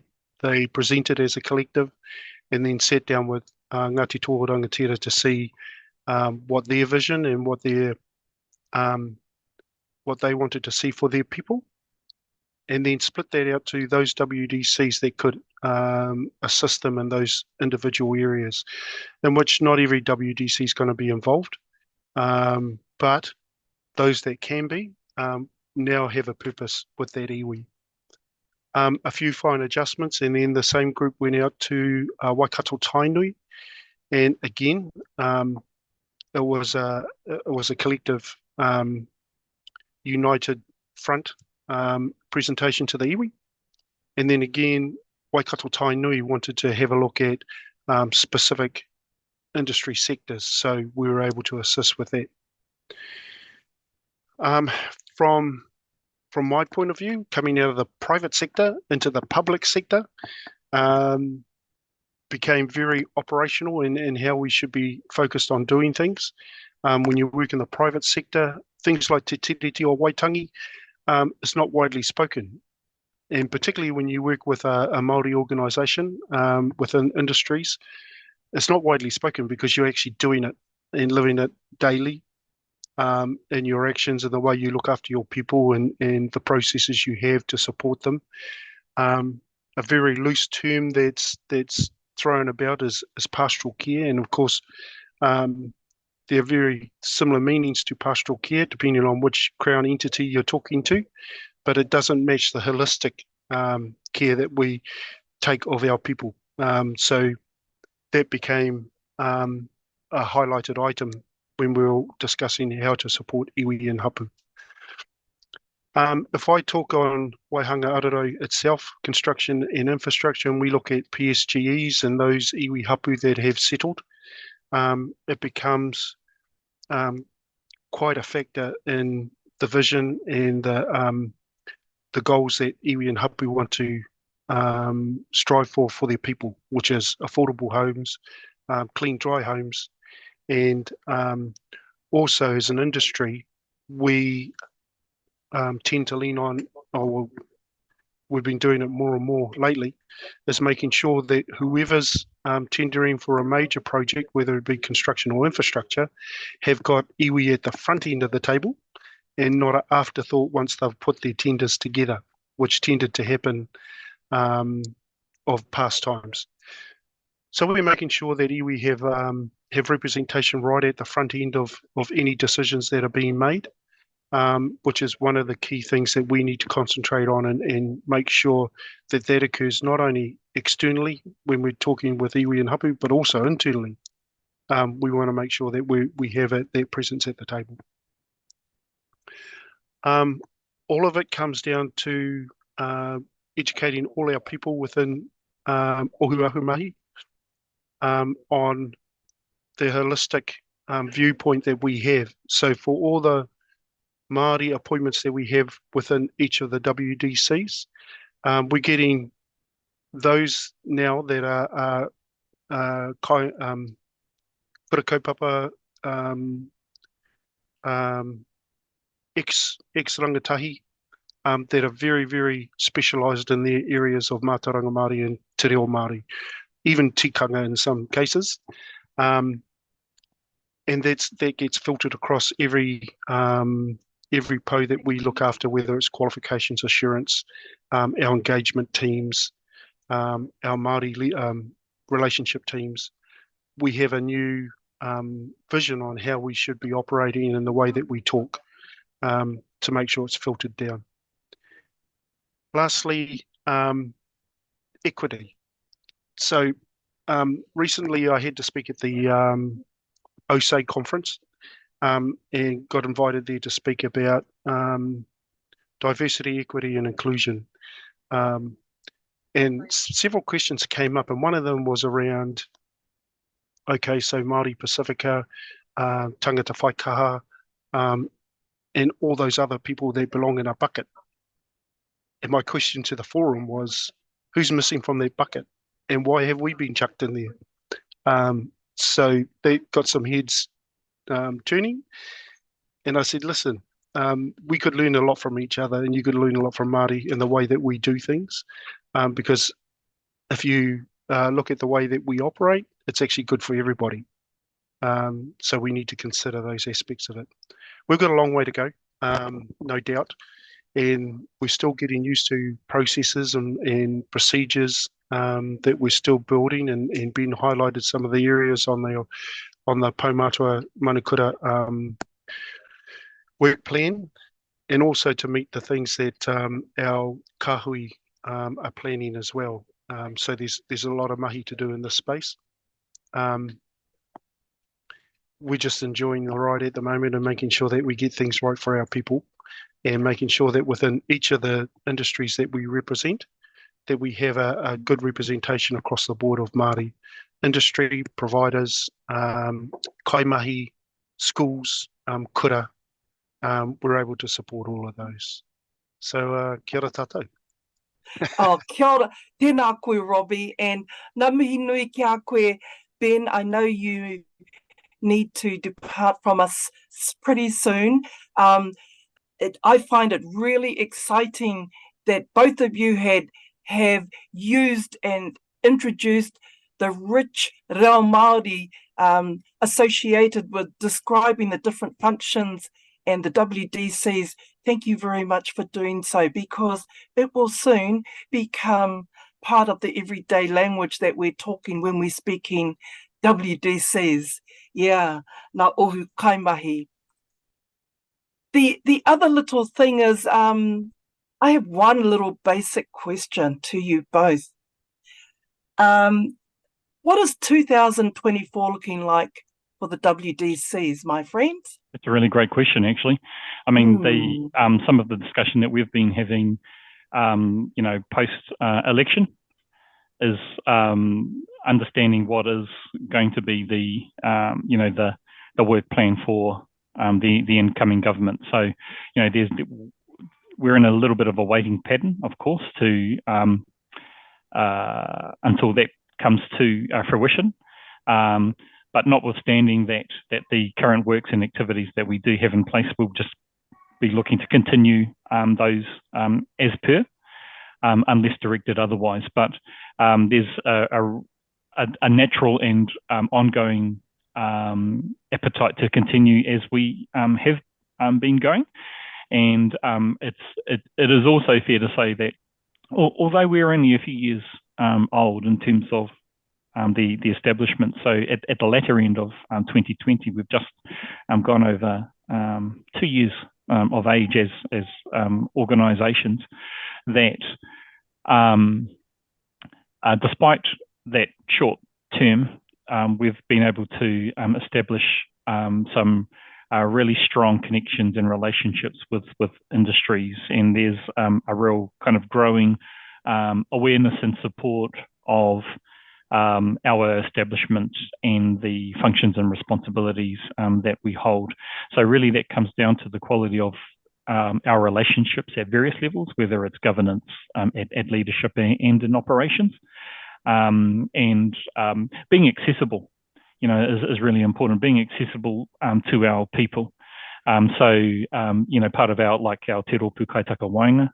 presented as a collective, and then sat down with Ngāti Toa Rangatira to see what their vision and what they wanted to see for their people, and then split that out to those WDCs that could assist them in those individual areas, in which not every WDC is going to be involved, but those that can be now have a purpose with that iwi. A few fine adjustments, and then the same group went out to Waikato Tainui, and again, it was a collective united front presentation to the iwi, and then again, Waikato Tainui wanted to have a look at specific industry sectors, so we were able to assist with that. From my point of view, coming out of the private sector into the public sector, became very operational in how we should be focused on doing things. When you work in the private sector, things like Te Tiriti or Waitangi, it's not widely spoken. And particularly when you work with a Māori organisation within industries, it's not widely spoken because you're actually doing it and living it daily. In your actions and the way you look after your people and the processes you have to support them. A very loose term that's thrown about is pastoral care, and of course there are very similar meanings to pastoral care depending on which Crown entity you're talking to, but it doesn't match the holistic care that we take of our people. So that became a highlighted item when we were discussing how to support iwi and hapu. If I talk on Waihanga Ara Rau itself, construction and infrastructure, and we look at PSGEs and those iwi hapu that have settled, it becomes quite a factor in the vision and the goals that iwi and hapu want to strive for their people, which is affordable homes, clean, dry homes, and also as an industry, we tend to lean on, or we've been doing it more and more lately, is making sure that whoever's tendering for a major project, whether it be construction or infrastructure, have got iwi at the front end of the table and not an afterthought once they've put their tenders together, which tended to happen of past times. So we're making sure that iwi have representation right at the front end of any decisions that are being made, which is one of the key things that we need to concentrate on and make sure that occurs not only externally when we're talking with iwi and hapu, but also internally we want to make sure that we have that presence at the table. All of it comes down to educating all our people within Ahumahi on the holistic viewpoint that we have. So for all the Māori appointments that we have within each of the WDCs, we're getting those now that are kaupapa, ex-rangatahi, that are very, very specialised in their areas of Mātauranga Māori and Te Reo Māori, even tikanga in some cases. And that gets filtered across every po that we look after, whether it's qualifications assurance, our engagement teams, our Māori relationship teams. We have a new vision on how we should be operating and the way that we talk to make sure it's filtered down. Lastly, equity. So recently I had to speak at the OSAE conference and got invited there to speak about diversity, equity and inclusion. And several questions came up, and one of them was around, okay, so Māori Pacifica, tangata whaikaha, and all those other people that belong in a bucket. And my question to the forum was, who's missing from that bucket? And why have we been chucked in there? So they got some heads turning. And I said, listen, we could learn a lot from each other, and you could learn a lot from Māori in the way that we do things. Because if you look at the way that we operate, it's actually good for everybody. So we need to consider those aspects of it. We've got a long way to go, no doubt. And we're still getting used to processes and procedures that we're still building and being highlighted some of the areas on the Poumatua Manukura work plan, and also to meet the things that our kahui are planning as well. So there's a lot of mahi to do in this space. We're just enjoying the ride at the moment and making sure that we get things right for our people, and making sure that within each of the industries that we represent, that we have a good representation across the board of Māori industry, providers, kaimahi, schools, kura. We're able to support all of those. So kia ora tātou. Oh, kia ora. Tēnā koe, Robbie. And ngā mihi nui kia koe, Ben. I know you need to depart from us pretty soon. I find it really exciting that both of you have used and introduced the rich reo Māori associated with describing the different functions and the WDCs. Thank you very much for doing so, because it will soon become part of the everyday language that we're talking when we're speaking WDCs. Yeah, ngā ohu kaimahi. The other little thing is, I have one little basic question to you both. What is 2024 looking like for the WDCs, my friends? It's a really great question, actually. I mean, some of the discussion that we've been having, post election, is understanding what is going to be the work plan for the incoming government. So, we're in a little bit of a waiting pattern, of course, to until that comes to fruition. But notwithstanding that the current works and activities that we do have in place, we'll just be looking to continue those as per, unless directed otherwise. But there's a natural and ongoing appetite to continue as we have been going. And it is also fair to say that although we're only a few years old in terms of the establishment, so at the latter end of 2020, we've just gone over 2 years of age as organisations, that despite that short term we've been able to establish some really strong connections and relationships with industries, and there's a real kind of growing awareness and support of our establishment and the functions and responsibilities that we hold. So really that comes down to the quality of our relationships at various levels, whether it's governance, at leadership and in operations. And being accessible, is really important, being accessible to our people. Part of our Te Ropu Kaitaka Wainga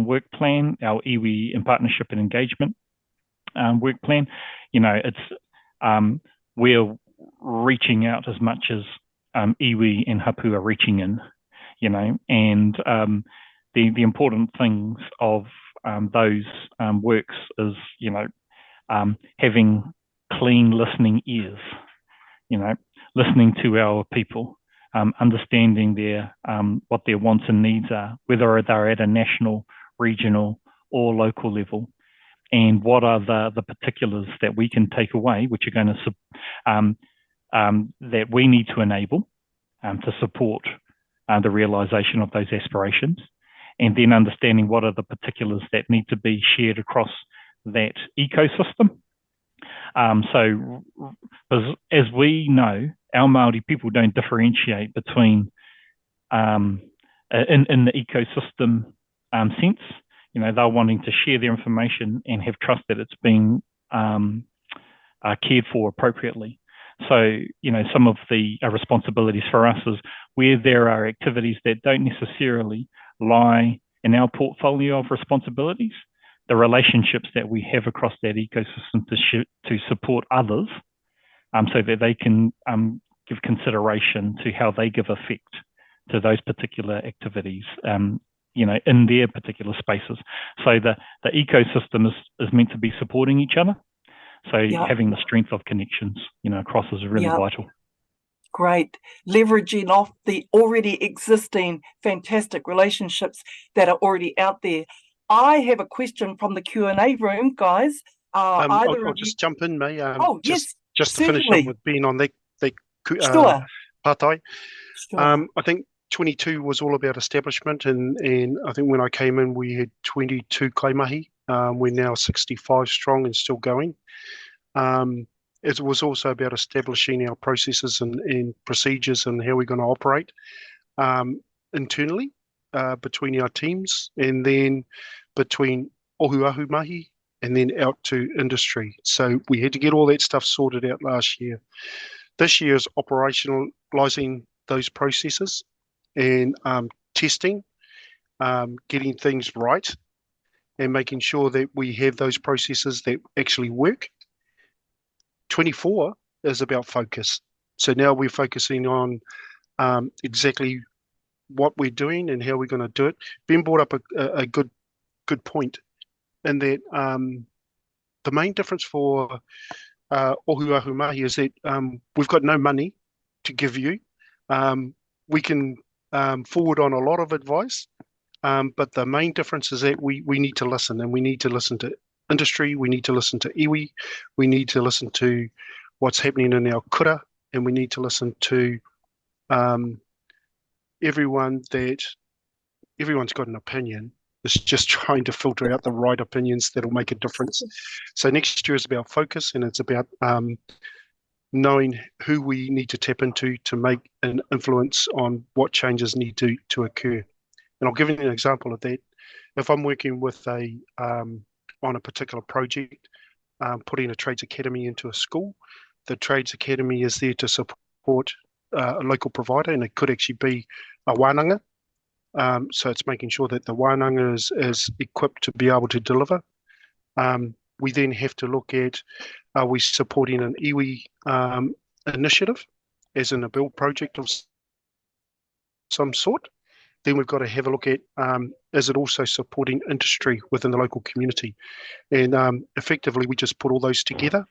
work plan, our iwi in partnership and engagement work plan, we're reaching out as much as iwi and hapu are reaching in, and the important things of those works is, having clean listening ears, listening to our people, understanding their what their wants and needs are, whether they're at a national, regional or local level, and what are the particulars that we can take away, which are going to that we need to enable to support the realisation of those aspirations, and then understanding what are the particulars that need to be shared across that ecosystem. So as we know, our Māori people don't differentiate between in the ecosystem sense. They're wanting to share their information and have trust that it's being cared for appropriately. So, some of the responsibilities for us is where there are activities that don't necessarily lie in our portfolio of responsibilities, the relationships that we have across that ecosystem to support others, so that they can give consideration to how they give effect to those particular activities, in their particular spaces. So the ecosystem is meant to be supporting each other. So having the strength of connections, across is really vital. Great. Leveraging off the already existing fantastic relationships that are already out there. I have a question from the Q&A room, guys. I'll just jump in, May. Yes, just to finish up with being on the sure. Pātai. Sure. I think 22 was all about establishment, and I think when I came in, we had 22 kaimahi. We're now 65 strong and still going. It was also about establishing our processes and procedures and how we're going to operate internally between our teams, and then between Ahumahi and then out to industry. So we had to get all that stuff sorted out last year. This year is operationalizing those processes and testing, getting things right, and making sure that we have those processes that actually work. 24 is about focus. So now we're focusing on exactly what we're doing and how we're going to do it. Ben brought up a good point in that the main difference for Ahumahi is that we've got no money to give you. We can forward on a lot of advice, but the main difference is that we need to listen, and we need to listen to industry, we need to listen to iwi, we need to listen to what's happening in our kura, and we need to listen to everyone's got an opinion. It's just trying to filter out the right opinions that'll make a difference. So next year is about focus, and it's about knowing who we need to tap into to make an influence on what changes need to occur. And I'll give you an example of that. If I'm working with on a particular project, putting a trades academy into a school, the trades academy is there to support a local provider, and it could actually be a wānanga. So it's making sure that the wānanga is equipped to be able to deliver. We then have to look at, are we supporting an iwi initiative, as in a build project of some sort? Then we've got to have a look at, is it also supporting industry within the local community? And effectively, we just put all those together,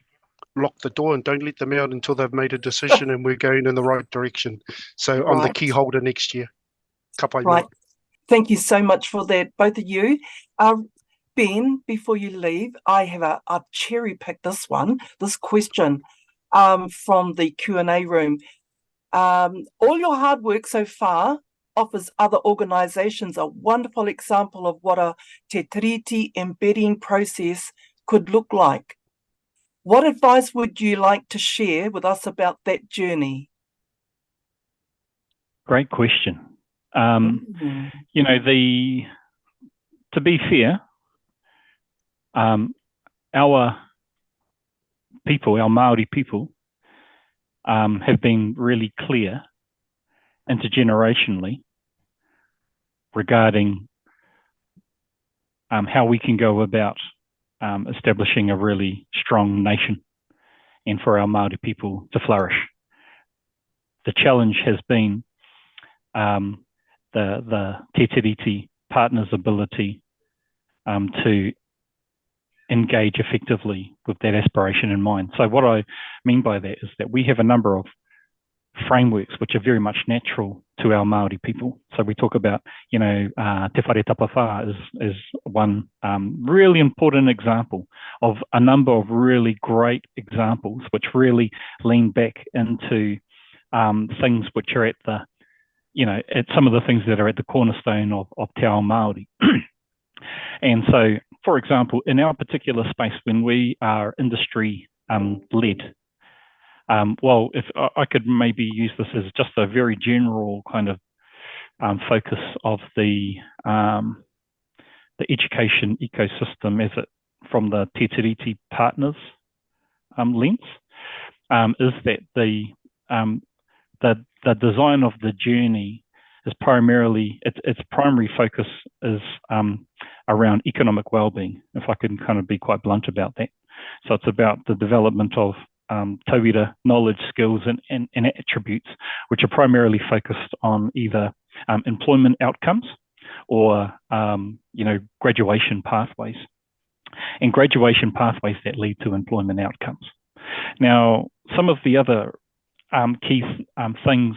lock the door, and don't let them out until they've made a decision and we're going in the right direction. So I'm the key holder next year. Right. Thank you so much for that, both of you. Ben, before you leave, I have I've cherry-picked this question. from the Q&A room. All your hard work so far offers other organisations a wonderful example of what a Te Tiriti embedding process could look like. What advice would you like to share with us about that journey? Great question. You know, to be fair, our people, our Māori people, have been really clear intergenerationally regarding how we can go about establishing a really strong nation and for our Māori people to flourish. The challenge has been the Te Tiriti partners' ability to engage effectively with that aspiration in mind. So what I mean by that is that we have a number of frameworks which are very much natural to our Māori people. So we talk about, you know, Te Whare Tapawha is one really important example of a number of really great examples which really lean back into things which are at the, you know, at some of the things that are at the cornerstone of Te Ao Māori. And so, for example, in our particular space, when we are industry led, well, if I could maybe use this as just a very general kind of focus of the education ecosystem as it from the Te Tiriti partners lens, is that the design of the journey is primarily, its primary focus is around economic well-being, if I can kind of be quite blunt about that. So it's about the development of tauira, knowledge, skills, and attributes, which are primarily focused on either employment outcomes or, you know, graduation pathways, and graduation pathways that lead to employment outcomes. Now, some of the other key things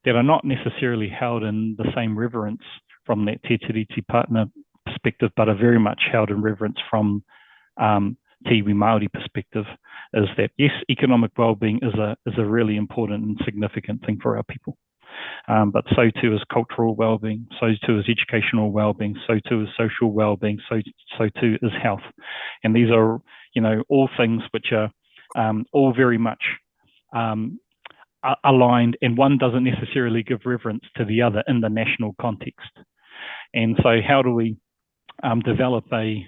that are not necessarily held in the same reverence from that Te Tiriti partner perspective, but are very much held in reverence from Te Iwi Māori perspective, is that yes, economic well-being is a really important and significant thing for our people. But so too is cultural well-being, so too is educational well-being, so too is social well-being, so too is health. And these are, you know, all things which are all very much aligned, and one doesn't necessarily give reverence to the other in the national context. And so how do we develop a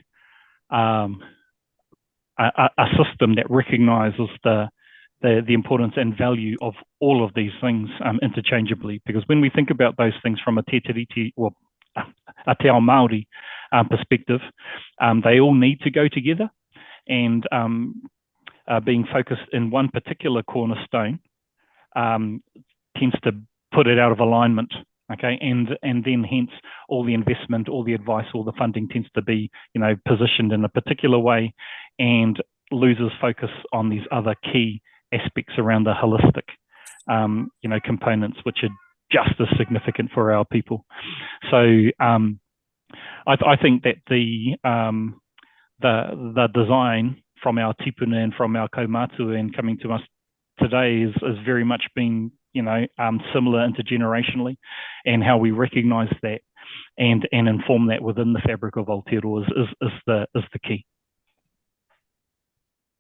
system that recognises the importance and value of all of these things interchangeably? Because when we think about those things from a Te Tiriti or a Te Ao Māori perspective, they all need to go together, and being focused in one particular cornerstone tends to put it out of alignment, okay? And then hence all the investment, all the advice, all the funding tends to be, you know, positioned in a particular way and loses focus on these other key aspects around the holistic, you know, components, which are just as significant for our people. So I think that the design from our tipuna and from our Poumatua and coming to us today is very much been, you know, similar intergenerationally, and how we recognise that and inform that within the fabric of Aotearoa is the key.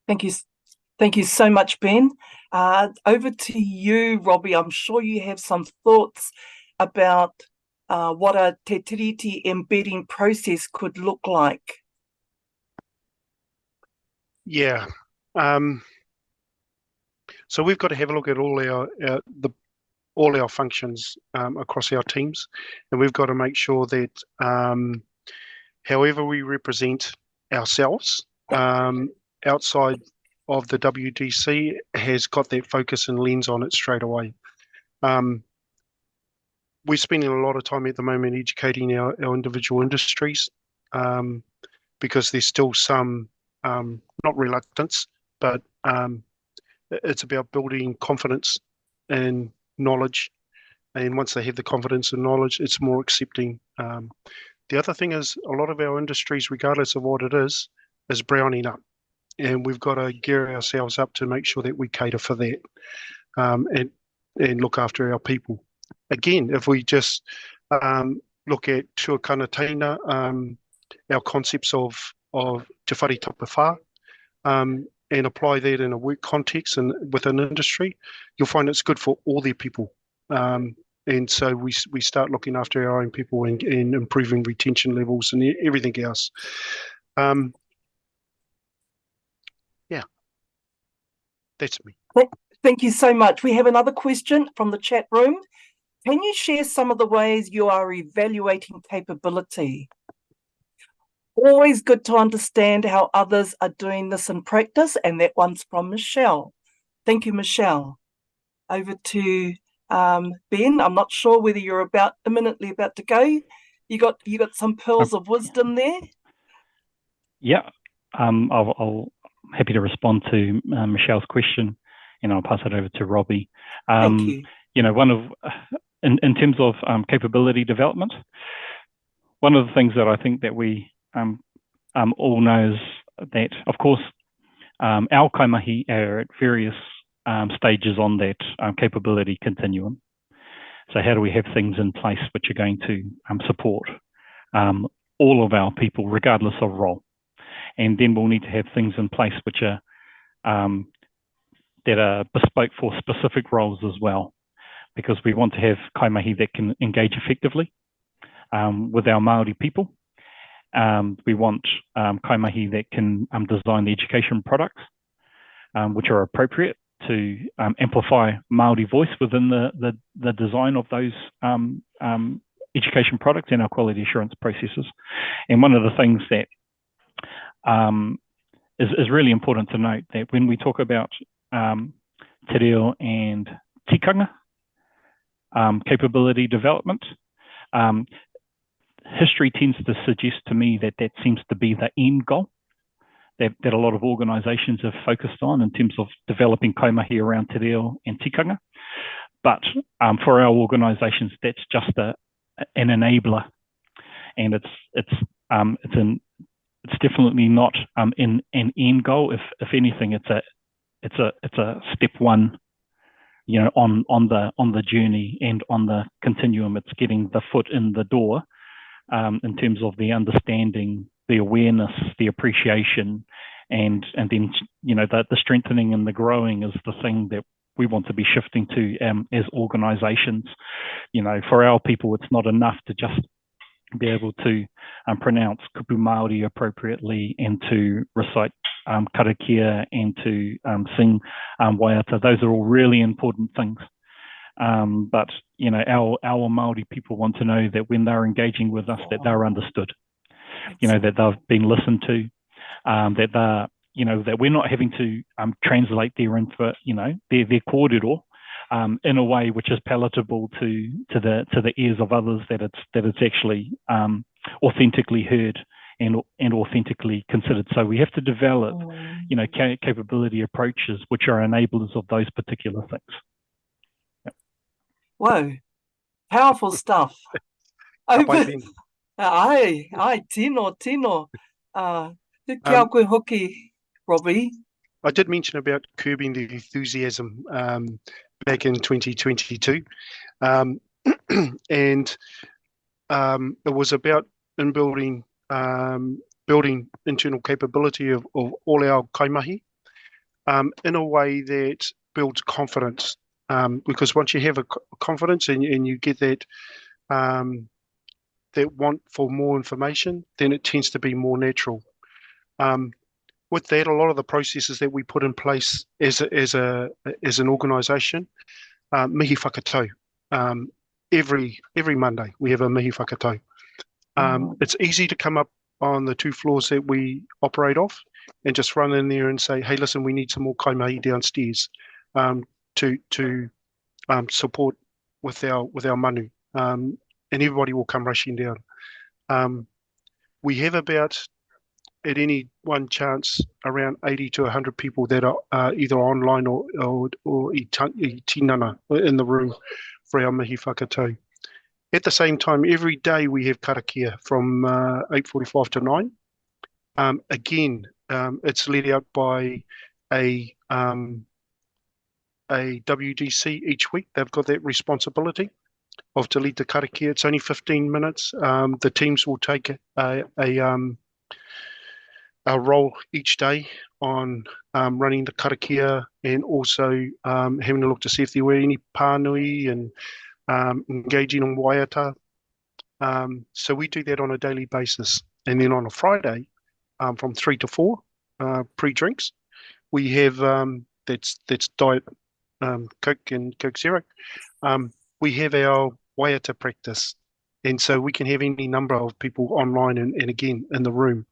Thank you. Thank you so much, Ben. Over to you, Robbie. I'm sure you have some thoughts about what a Te Tiriti embedding process could look like. Yeah. So we've got to have a look at all our functions across our teams, and we've got to make sure that however we represent ourselves outside of the WDC has got that focus and lens on it straight away. We're spending a lot of time at the moment educating our individual industries because there's still some not reluctance, but it's about building confidence and knowledge. And once they have the confidence and knowledge, it's more accepting. The other thing is a lot of our industries, regardless of what it is browning up. and we've got to gear ourselves up to make sure that we cater for that, and look after our people. Again, if we just look at tuakana teina, our concepts of te whare tapawhā, and apply that in a work context and within industry, you'll find it's good for all their people. And so we start looking after our own people and improving retention levels and everything else. Yeah, that's me. Thank you so much. We have another question from the chat room. Can you share some of the ways you are evaluating capability? Always good to understand how others are doing this in practice, and that one's from Michelle. Thank you, Michelle. Over to Ben. I'm not sure whether you're imminently about to go. You got some pearls of wisdom there. Yeah, I'll happy to respond to Michelle's question, and I'll pass it over to Robbie. Thank you. You know, in terms of capability development, one of the things that I think that we all know is that, of course, our kaimahi are at various stages on that capability continuum. So how do we have things in place which are going to support all of our people, regardless of role? And then we'll need to have things in place which are that are bespoke for specific roles as well, because we want to have kaimahi that can engage effectively with our Māori people. We want kaimahi that can design the education products which are appropriate to amplify Māori voice within the design of those education products and our quality assurance processes. And one of the things that is really important to note, that when we talk about te reo and tikanga capability development, history tends to suggest to me that that seems to be the end goal that a lot of organisations have focused on in terms of developing kaimahi around te reo and tikanga. But for our organisations, that's just an enabler, and it's definitely not an end goal. If anything, it's a step one, you know, on the journey and on the continuum. It's getting the foot in the door in terms of the understanding, the awareness, the appreciation, and then, you know, the strengthening and the growing is the thing that we want to be shifting to as organisations. You know, for our people, it's not enough to just be able to pronounce kupu Māori appropriately and to recite karakia and to sing waiata. Those are all really important things. But, you know, our Māori people want to know that when they're engaging with us, that they're understood, you know, that they've been listened to, that they're, you know, that we're not having to translate their info, you know, their kōrero in a way which is palatable to the ears of others, that it's actually authentically heard and authentically considered. So we have to develop, you know, capability approaches which are enablers of those particular things. Yep. Whoa, powerful stuff. Ai, tino. Kia koe hoki, Robbie. I did mention about curbing the enthusiasm back in 2022, and it was about building internal capability of all our kaimahi in a way that builds confidence, because once you have a confidence and you get that that want for more information, then it tends to be more natural. With that, a lot of the processes that we put in place as an organisation, mihi whakatau. Every Monday we have a mihi whakatau. It's easy to come up on the 2 floors that we operate off and just run in there and say, hey, listen, we need some more kaimahi downstairs to support with our manu, and everybody will come rushing down. We have about, at any one chance, around 80 to 100 people that are either online or i tinana in the room for our mihi whakatau. At the same time, every day we have karakia from 8:45 to 9. Again, it's led out by a WDC each week. They've got that responsibility of Te Rita Karakia. It's only 15 minutes. The teams will take a role each day on running the karakia, and also having a look to see if there were any pānui and engaging in waiata. So we do that on a daily basis. And then on a Friday, from 3 to 4, pre-drinks, we have that's diet Coke and Coke Zero. We have our waiata practice, and so we can have any number of people online and again in the room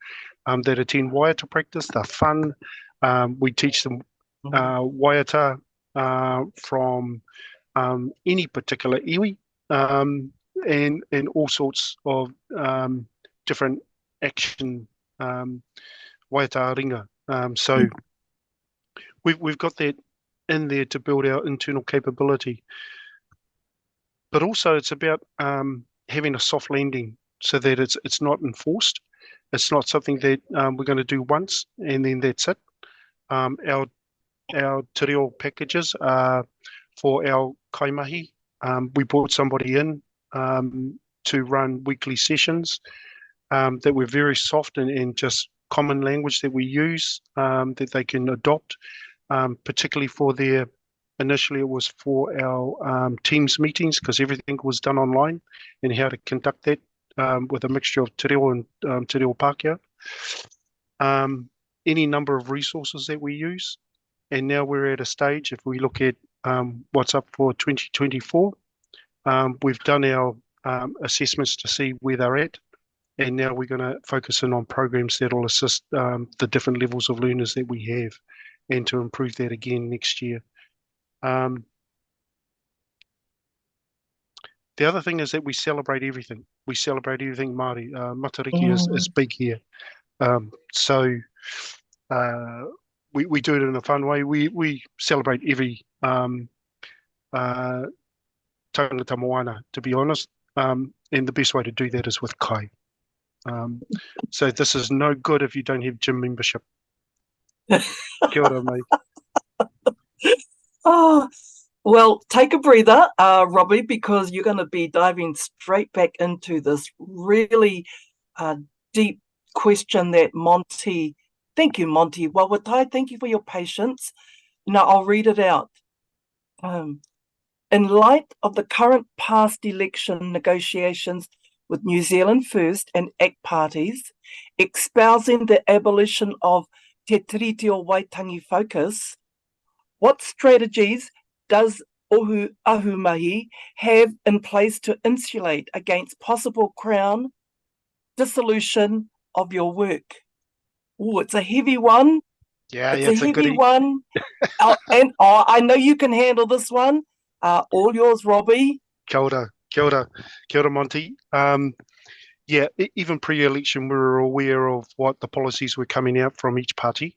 that attend waiata practice. They're fun. We teach them waiata from any particular iwi, and all sorts of different action waiata ringa. So we've got that in there to build our internal capability. But also it's about having a soft landing so that it's not enforced. It's not something that we're going to do once and then that's it. Our te reo packages are for our kaimahi. We brought somebody in to run weekly sessions that were very soft and just common language that we use, that they can adopt, particularly for their, initially it was for our Teams meetings, because everything was done online, and how to conduct that with a mixture of te reo and te reo Pākehā. Any number of resources that we use. And now we're at a stage, if we look at what's up for 2024, we've done our assessments to see where they're at. And now we're going to focus in on programs that will assist the different levels of learners that we have, and to improve that again next year. The other thing is that we celebrate everything. We celebrate everything Māori. Matariki is big here. So we do it in a fun way. We celebrate every tangata moana, to be honest. And the best way to do that is with kai. So this is no good if you don't have gym membership. Kia ora, mate. Oh, well, take a breather, Robbie, because you're going to be diving straight back into this really deep question that Monty, thank you, Monty Wawatai, thank you for your patience. Now, I'll read it out. In light of the current past election negotiations with New Zealand First and ACT parties, espousing the abolition of Te Tiriti o Waitangi focus, what strategies does Ahumahi have in place to insulate against possible Crown dissolution of your work? Oh, it's a heavy one. Yeah, it's a heavy one. And I know you can handle this one. All yours, Robbie. Kia ora, kia ora, kia ora, Monty. Yeah, even pre-election, we were aware of what the policies were coming out from each party.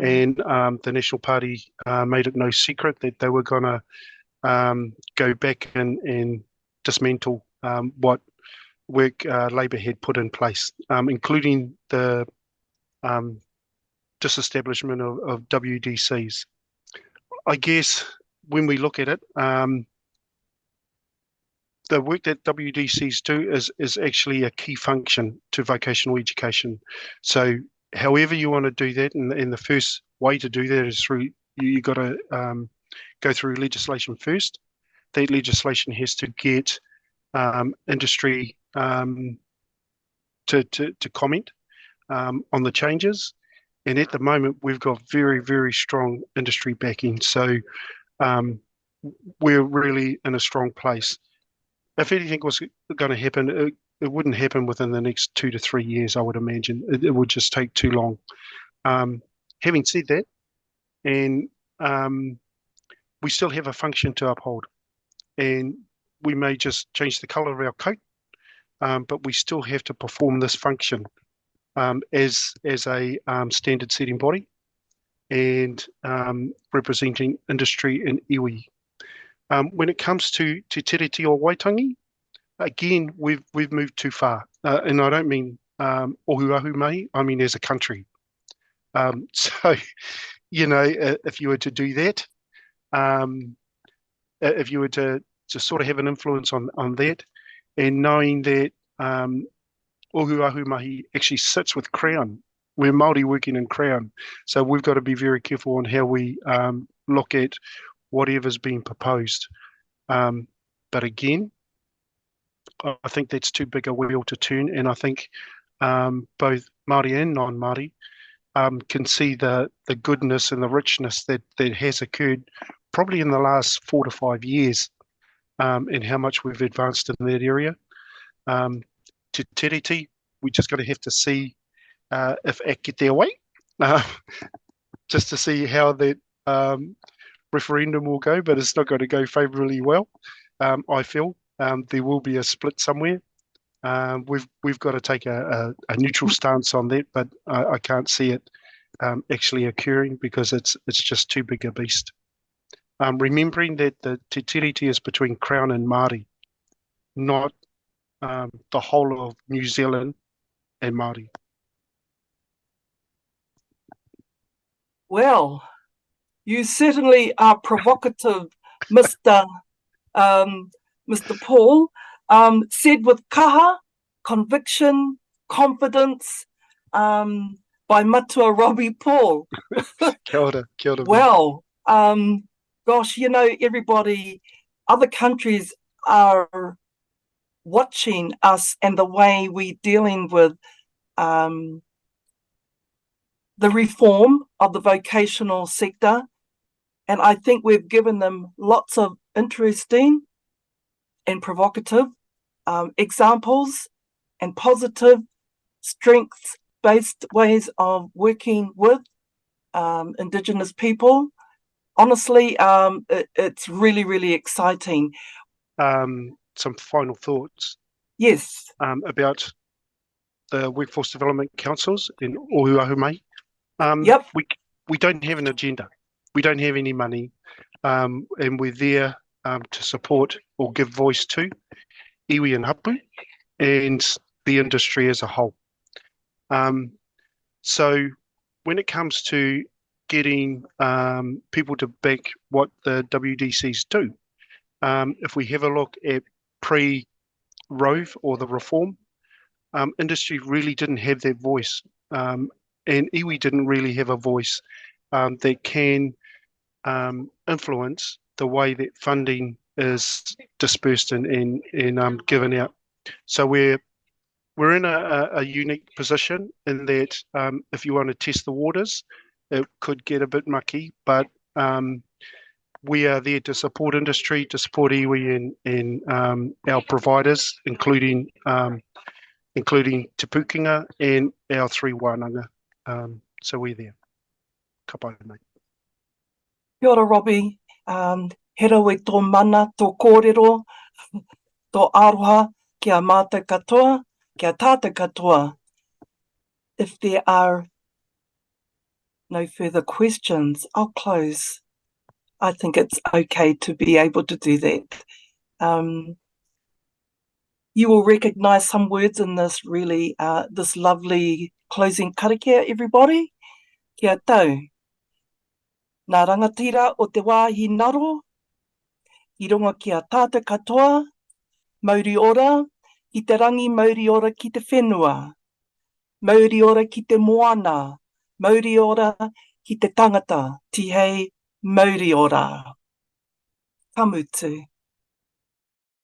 And the National Party made it no secret that they were going to go back and dismantle what work Labour had put in place, including the disestablishment of WDCs. I guess when we look at it, the work that WDCs do is actually a key function to vocational education. So however you want to do that, and the first way to do that is through, you got to go through legislation first. That legislation has to get industry to comment on the changes. And at the moment, we've got very, very strong industry backing. So we're really in a strong place. If anything was going to happen, it wouldn't happen within the next 2 to 3 years, I would imagine. It would just take too long. Having said that, and we still have a function to uphold. And we may just change the colour of our coat, but we still have to perform this function as a standard setting body and representing industry and iwi. When it comes to Te Tiriti o Waitangi, again, we've moved too far. And I don't mean Ahumahi, I mean as a country. So, you know, if you were to do that, if you were to sort of have an influence on that, and knowing that Ahumahi actually sits with Crown. We're Māori working in Crown. So we've got to be very careful on how we look at whatever's being proposed. But again, I think that's too big a wheel to turn, and I think both Māori and non-Māori can see the goodness and the richness that has occurred probably in the last 4 to 5 years, and how much we've advanced in that area. Te Tiriti, we just got to have to see if Ako Aotearoa, just to see how that referendum will go, but it's not going to go favourably well. I feel there will be a split somewhere. We've got to take a neutral stance on that, but I can't see it actually occurring because it's just too big a beast. Remembering that the Te Tiriti is between Crown and Māori, not the whole of New Zealand and Māori. Well, you certainly are provocative, Mr. Paul. Said with kaha, conviction, confidence, by matua Robbie Paul. Kia ora, kia ora. Well, gosh, you know, everybody, other countries are watching us and the way we're dealing with the reform of the vocational sector. And I think we've given them lots of interesting and provocative examples and positive strengths-based ways of working with Indigenous people. Honestly, it's really, really exciting. Some final thoughts. Yes. About the Workforce Development Councils in Ahumahi. Yep. We don't have an agenda. We don't have any money, and we're there to support or give voice to iwi and hapu and the industry as a whole. So when it comes to getting people to back what the WDCs do, if we have a look at pre-Rove or the reform, industry really didn't have that voice, and iwi didn't really have a voice that can influence the way that funding is dispersed and given out. So we're in a unique position in that if you want to test the waters, it could get a bit mucky, but we are there to support industry, to support iwi and our providers, including Te Pukenga and our 3 wānanga. So we're there. Ka pai, mate. Kia ora, Robbie. He rau e tō mana, tō kōrero, tō aroha, kia mātou katoa, kia tātou katoa. If there are no further questions, I'll close. I think it's okay to be able to do that. You will recognise some words in this really, this lovely closing karakia, everybody. Kia tau. Nā rangatira o te wāhi naro, I runga ki a tātou katoa, mauri ora, ki te rangi, mauri ora ki te whenua, mauri ora ki te moana, mauri ora ki te tangata, tihei, mauri ora. Ka mutu.